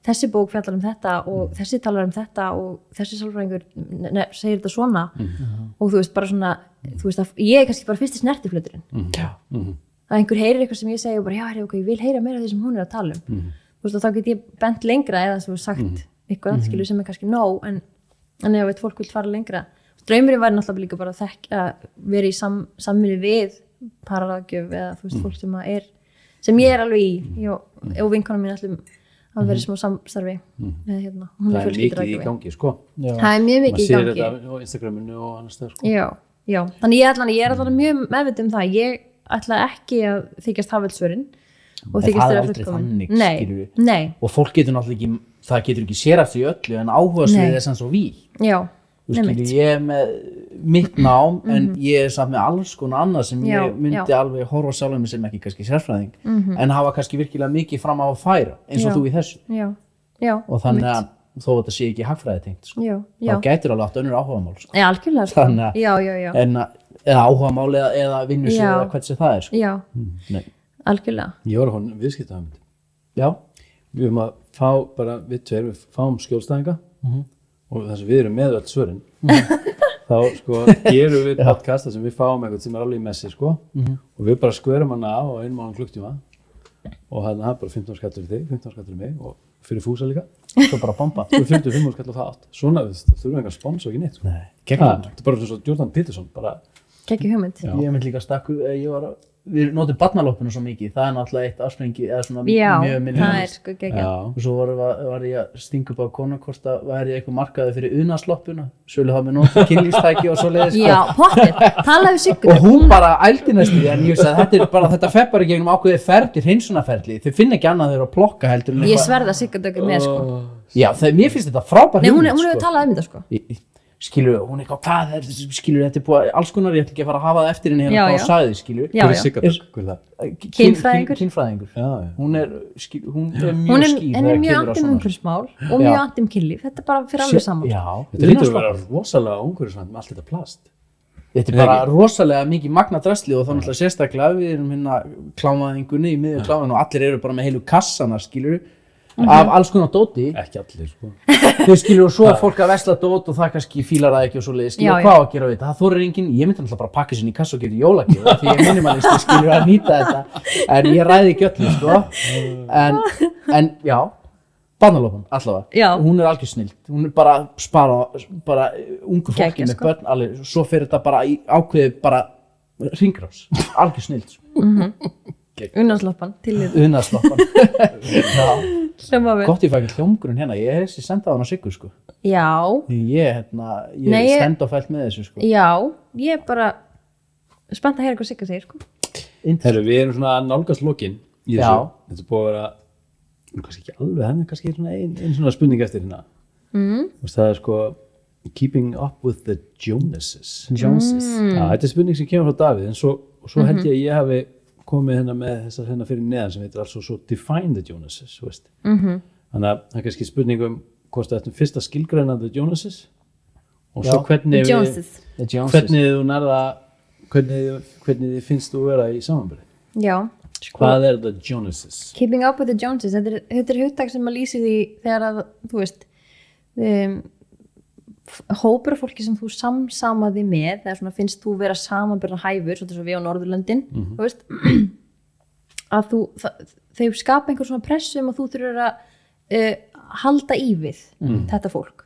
þessi bók fjallar um þetta og þessi talar um þetta og þessi sálfræðingur segir þetta svona og þú veist bara svona, þú veist að ég er kannski bara fyrsti snertiflöturinn að einhver heyrir eitthvað sem ég segi og bara já, ok, ég vil heyra meira af því sem hún er að tala um þú veist og þá get ég bent lengra eða sem sagt eitthvað skilur sem er kannski nóg en ef eitt fólk vil fara lengra draumurinn væri náttúrulega líka bara að vera í samvinnu við pararáðgjöf eða þú veist fólk sem ég er alveg í og vinkonum mín allum að vera í smá samstarfi með það er mikið í gangi sko það er mjög mikið í gangi maður sér þetta á Instagraminu og annars staðar sko já, þannig ég er allan mjög meðvitað um það ég ætla ekki að þykjast hafa öll svörin og þykjast þeirra fullkomin nei og fólk getur náttúrulega ekki það getur ekki sérhæft í öllu en áhugasvið er sann svo víð já ég er með mitt nám en ég er samt með alls konar annað sem ég myndi alveg horfa sjálfum sem ekki kannski sérfræðing en hafa kannski virkilega mikið fram á að færa eins og þú í þessu og þannig að þó þetta sé ekki hagfræði tengt sko. þá gætir alveg átt önnur áhugamál sko. algjörlega sko. eða áhugamál eða vinnusvið eða hvernig það er sko. algjörlega ég var að hóna viðskiptahöfund við erum að fá bara við fáum skjólstæðinga og þess að við erum með öll svörin þá sko gerum við podcasta sem við fáum eitthvað sem er alveg í messi sko og við bara skverum hana á 1 klukktíma og það er bara 15 skattur í þig, 15 skattur í mig og fyrir fúsa líka svo bara bomba og 45 skall á það átt svona það þurfum engar spons og ekki neitt sko. Þetta er bara svo Jordan Peterson bara Kekki hugmynd ég mynd líka stakku við notum barnalóppinu svo mikið það er náttúrulega eitt afsprengi eða svona mjög minni það er sko geggjað og svo var ég að stinga upp á konu hvort það væri eitthvað markaði fyrir unaðsloppuna sölu hafa með notið kynlífstæki og svoleiðis já, pottir, talaðu Siggu og hún bara ældi næstu því en ég veist að þetta er bara þetta fer bara gegnum ákveðið ferli hreinsunarferli þau finna ekki annað þeirra að plokka heldur en ég sverða Siggu dögum með sko já, mér finnst þetta frábær hún hefur talað þetta sko skilur, hún eitthvað, hvað er þetta skilur, þetta er búið alls konar, ég ætla ekki að fara að hafa það eftir henni hérna hvað sagði, skilur kynfræðingur hún er mjög skýr en er mjög anti umhverfismál og mjög anti kynlíf, þetta er bara fyrir alveg saman þetta lítur að vera rosalega umhverfisvænt með allt þetta plast þetta er bara rosalega mikið magna drasli og þá náttúrulega sérstaklega við erum hérna klámaðingunni í miðjum klámaðinu og allir eru bara með heilu kassana, skilur af alls konar dóti ekki allir sko þau skilur og svo er fólk að vesla dót og það kannski fílar það ekki og svoleiðis skilur hvað að gera við þetta, það þorir enginn ég myndi náttúrulega bara pakka sinni í kassa og geta jólagjöf því ég minimalisti skilur að nýta þetta en ég ræði ekki öllu sko en já barnalópan allavega, hún er algjör snill hún er bara spara bara ungu fólki með börn alveg, svo fer þetta bara í ákveði bara hringrás, algjör snill unaðsloppan gott ég fæ ekki hljómgrunn hérna ég hef þessi sendað á hana Siggu sko já ég stend á fælt með þessu sko já, ég er bara spennt að heyra hvað Sigga segir sko Heru, við erum svona að nálgast lokin í þessu þetta er búið að vera kannski ekki alveg, hann kannski svona ein svona spurning eftir hérna. Það sko Keeping Up with the Jonases. Þetta spurning sem kemur frá Davíð, en svo held ég hafi komið hérna með þessar hérna fyrir neðan sem heitir altså svo Define the Jonases, veist. Þannig að það er kannski spurningum hvort það eftir fyrst að skilgreina the Jonases og svo hvernig þú nærða hvernig þið finnst þú vera í samanbyrði. Já, Hvað the Jonases? Keeping Up with the Joneses, þetta hugtak sem að lýsi því þegar að, þú veist, hópur af fólki sem þú samsamaði með, þegar svona finnst þú vera samanbyrða hæfur, svona svo við á Norðurlöndin, þú veist, að þau skapa einhver svona pressu og þú þurfur að halda í við þetta fólk.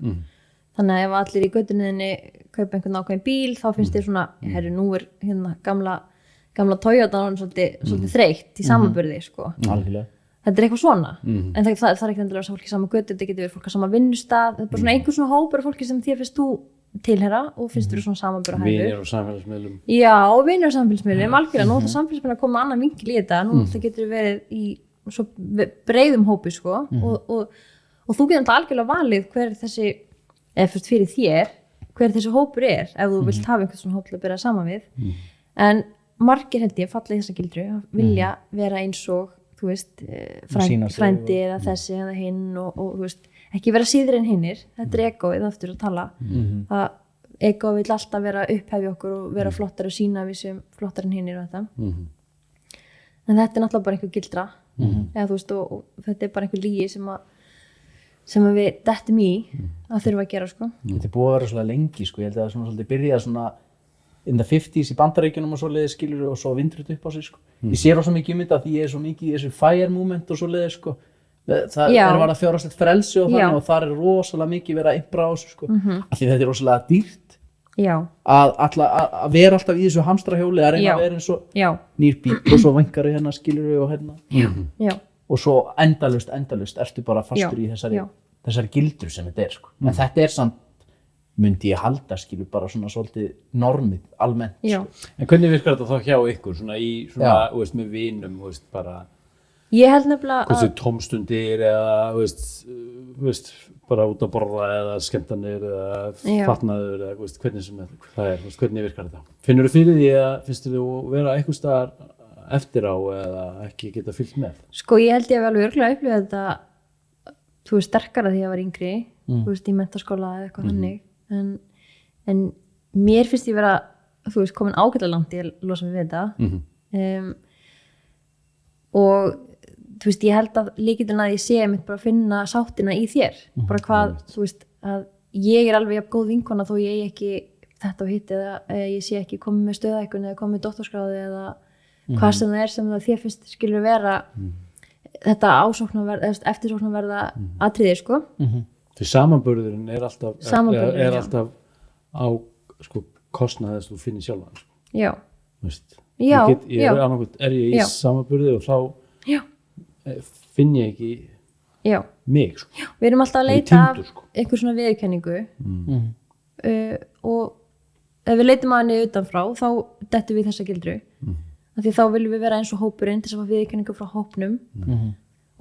Þannig að ef allir í göttunniðinni kaupa einhvern ákveðin bíl, þá finnst þér svona, herru, nú er hérna gamla Toyota svolítið þreytt í samanburði, sko. Algjörlega. Þetta er eitthvað svona, en það er ekki endilega fólki sama götu, þetta getur verið fólk á sama vinnustað, þetta er bara svona einhver svona hópur af fólki sem þér finnst þú tilheyra og finnst þú svona samanburða hæfur. Vinir og samfélagsmiðlum. Já, og vinir og samfélagsmiðlum, algjörlega, nú þetta samfélagsmiðlum að koma annan vinkil í þetta, nú þetta getur verið í svo breiðum hópi, sko, og þú getur algjörlega valið hver þessi, eða fyrst fyrir þér, hver þessi hópur ef þú vilt hafa einhvern svona hóp til að byrja saman við, en margir held ég falla í þessa gildru, vilja vera eins og þú veist, frændi eða þessi eða hinn og þú veist, ekki vera síður en hinnir, þetta er egoið aftur að tala, að ego vill alltaf vera upphefja okkur og vera flottar og sína við sem flottar en hinnir og þetta, en þetta er náttúrulega bara einhver gildra, eða þú veist, og þetta er bara einhver lygi sem við dettum í að þurfa að gera, sko. Þetta er búið að vera svolítið lengi, sko, ég held að það svona svolítið byrja svona in the 50s í Bandaríkjunum og svoleiðis, skilur, og svo vindur þetta upp á sig, sko. Ég sé rosa mikið þetta því ég er svo mikið í þessu FIRE movement og svoleiðis, sko. Það er bara fjárhagslegt frelsi og þannig og þar er rosalega mikið verið að impra á þessu, sko. Af því þetta er rosalega dýrt að vera alltaf í þessu hamstrahjóli, að reyna að vera eins og nýr bíl og svo vængari hérna, skilur og hérna. Og svo endalaust ertu bara fastur í þessari gildru sem þetta er, sko. En þetta er samt myndi ég halda, skilur, bara svona svolítið normið, almennt, sko. En hvernig virkar þetta þá hjá ykkur, svona í svona, þú veist, með vinum, þú veist, bara ég held nefnilega að tómstundir eða, þú veist, bara út að borða eða skemmtanir eða fatnaður eða, þú veist, hvernig sem það er, þú veist, hvernig virkar þetta? Finnur þú fyrir því eða finnst þú vera eitthvað staðar eftir á eða ekki geta fylgt með? Sko, ég held ég að alveg örgulega upplifa þetta, þú veist, sterkara því að ég var yngri, þú veist, í menntaskóla eða eitthvað þannig. En mér finnst ég vera, þú veist, komin ágætlega langt í að losa mig við þetta og þú veist, ég held að lykillinn að ég sé mitt bara að finna sáttina í þér, bara hvað, þú veist, að ég er alveg jafn góð vinkona þó ég ekki þetta og hitt eða ég sé ekki komið með stöðækun eða komið með doktorskráði eða hvað sem það er sem það þér finnst skilur vera þetta eftirsóknarverða atriði, sko. Því samanburðurinn er alltaf á, sko, kostnað þess að þú finnir sjálfan, sko. Já. Veist, er ég í samanburði og þá finn ég ekki mig, sko. Við erum alltaf að leita af einhver svona viðurkenningu og ef við leitum að henni utanfrá þá dettum við þessa gildru af því þá viljum við vera eins og hópurinn til þess að fá viðurkenningu frá hópnum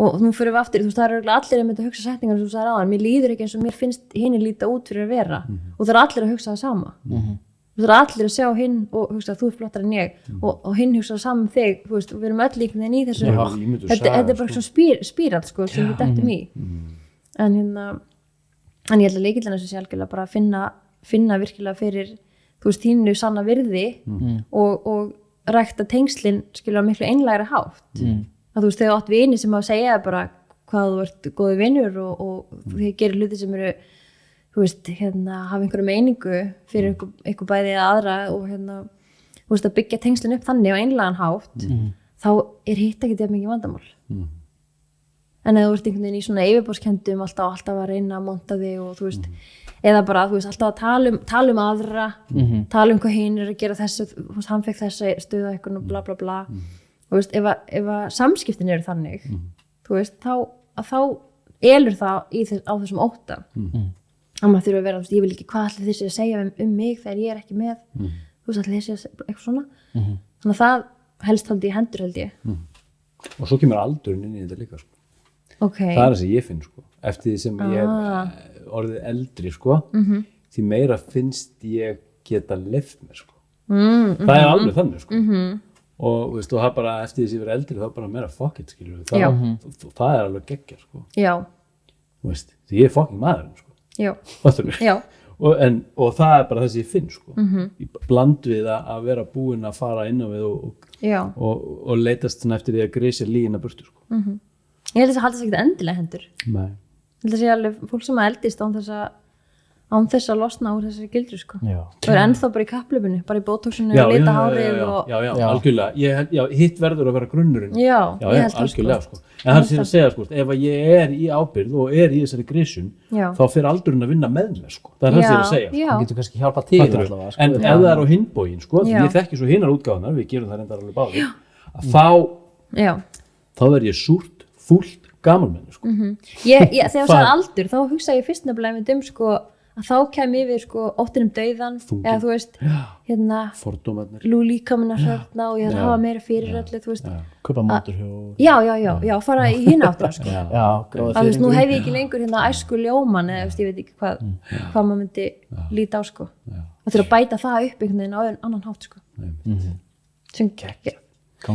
og nú fyrir við aftur, þú veist, það eru allir að mynda að hugsa setningar sem þú sagðir áðan, mér líður ekki eins og mér finnst hinn líta út fyrir að vera og það eru allir að hugsa það sama það eru allir að sjá hinn og hugsa að þú er flottar en ég og hinn hugsa það saman þig, þú veist, og við erum öll líkinn í þessu þetta er bara svona spírall, sko, sem við dettum í en ég held að lykillinn þessu sé algjörlega bara að finna virkilega fyrir, þú veist, þínu sanna virði og rækta tengslin skilja miklu einlægri hátt að þú veist, þegar átt vini sem að segja bara hvað þú ert góði vinur og þið gerir hluti sem eru þú veist, hafa einhverju meiningu fyrir einhver bæði eða aðra og þú veist, að byggja tengslin upp þannig á einlægan hátt þá er hitt ekki það mikið vandamál en ef þú ert einhvern veginn í svona yfirbórskendum alltaf að reyna að monta þig og þú veist eða bara, þú veist, alltaf að tala um aðra tala um hvað hinn er að gera þessu hann fekk þessi stöða eitthvað og bla bla bla þú veist, ef að samskiptin eru þannig þú veist, þá elur það á þessum ótta að maður þurfa að vera, þú veist, ég vil ekki hvað allir þessi að segja mig þegar ég er ekki með þú veist, allir þessi eitthvað svona þannig að það helst held ég hendur held ég og svo kemur aldurinn inn í þetta líka, sko. Okay. það er það sem ég finn sko. Eftir því sem ég hef orðið eldri sko, því meira finnst ég geta leyft mér sko. Það er alveg þannig sko. Og, veist, og það bara eftir því sem ég verið eldri þá er bara meira fuck it skilur það er alveg geggja sko. Já. Veist, því ég er fucking maðurinn sko. Já. Já. Og það er bara það sem ég finn sko. Í bland við að vera búinn að fara inn á við og leitast eftir því að grísja lígina burtu sko. Ég held þess að halda þess ekkert endilega hendur. Nei. Ég held að sé alveg fólk sem eldist án þess að losna úr þessari gildru sko. Það er ennþá bara í kapplöpunni, bara í botoxinu og lita hárið Já, algjörlega. Hitt verður að vera grunnurinn. Já, ég held það algjörlega sko. En það er sér að segja sko, ef ég er í ábyrgð og er í þessari grísun, þá fer aldurinn að vinna með mér sko. Það er það sér að segja. Hann getur kannski hjálpað til allavega. Sko. En ef það er á hinbógin sko, því ég þekki svo hinnar útgáðunar, við gerum það reyndar alveg báðir, þá verð ég súrt, fúlt, gamalmenni sko. Þegar ég sagði aldur, þá hugsa ég fyrst nefnilega sko, að þá kem yfir sko óttin dauðan eða þú veist fordómarnir líkamina hrörna og ég þarf að hafa meira fyrir öllu þú veist kaupa mótorhjól já, fara í hina áttina sko að þú veist, nú hef ég ekki lengur æsku ljóman eða veist, ég veit ekki hvað maður myndi líta á sko og til að bæta það upp einhvern veginn á annan hátt sko sem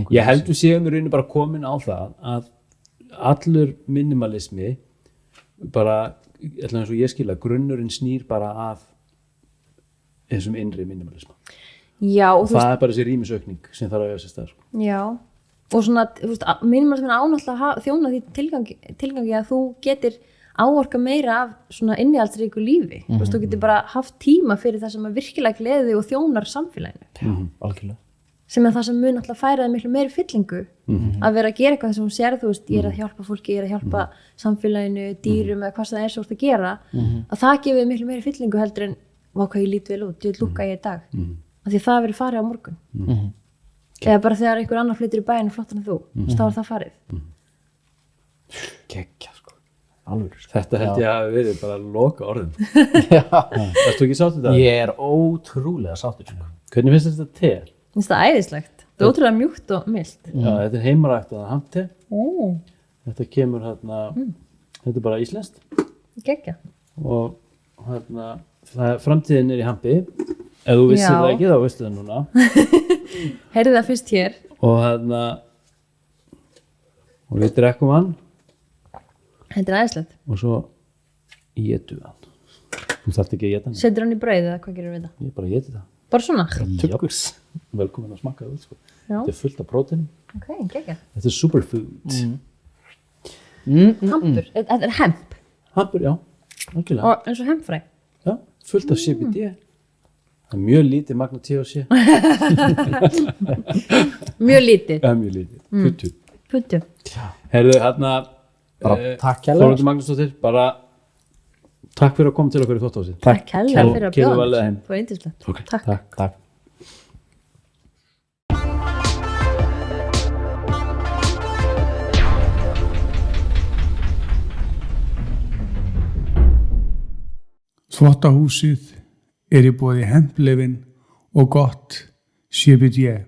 ég held við séum í rauninni bara komin á það að allur minimalismi bara eins og ég skilja, grunnurinn snýr bara að þessum innri minimalisma. Já, og það er bara þessi rýmisaukning sem þarf að eiga sér stað. Já, og svona, þú veist, minimalismin ánáttúrulega þjóna því tilgangi að þú getur áorka meira af svona innihaldsríku lífi. Þú veist, þú getur bara haft tíma fyrir það sem að virkilega gleði og þjónar samfélaginu. Algjörlega. Sem er það sem mun alltaf færa það miklu meiri fyllingu að vera að gera eitthvað sem hún sér þú veist, ég er að hjálpa fólki, ég er að hjálpa samfélaginu, dýrum eða hvað það er svo að gera að það gefið miklu meiri fyllingu heldur en hvað ég lít vel út, ég vil lúkka ég í dag af því það verið farið á morgun eða bara þegar einhver annar flyttur í bæinn flottan en þú, þá er það farið Gekkja sko alveg, þetta held ég að verið bara loka orðin Ertu ekki sáttur þetta? Ég er ótrúlega sáttur sko. Hvernig finnst þetta te? Það er æðislegt, það er ótrúlega mjúkt og milt Já, þetta er heimaræktað hamte Þetta kemur þetta er bara íslenskt Gekkja og framtíðin er í hampi ef þú vissir það ekki, þá veistu það núna Heyrðu það fyrst hér og og við drekkum hann Þetta er æðislegt og svo étum við hann Þú þarft ekki að éta hann Setur hann í brauð eða hvað gerir við það? Ég bara éti það Bara svona? Tuggur Velkomin að smakka það sko. Þetta er fullt af prótein Ok, gekkja Þetta er superfood Hampur, þetta er hemp Hampur, já, algjörlega og eins og hempfræ Já, fullt af CBD Það er mjög lítið magna THC Mjög lítið Mjög lítið, Puttu Herðu, bara takk Þórhildur Magnúsdóttir, bara takk fyrir að koma til okkur í Þvotthúsið Takk hella fyrir að Keyru bjóða varlega heim. Það var yndislegt Ok, Takk Þvottahúsið er í boði Hemplefin og gott CBD.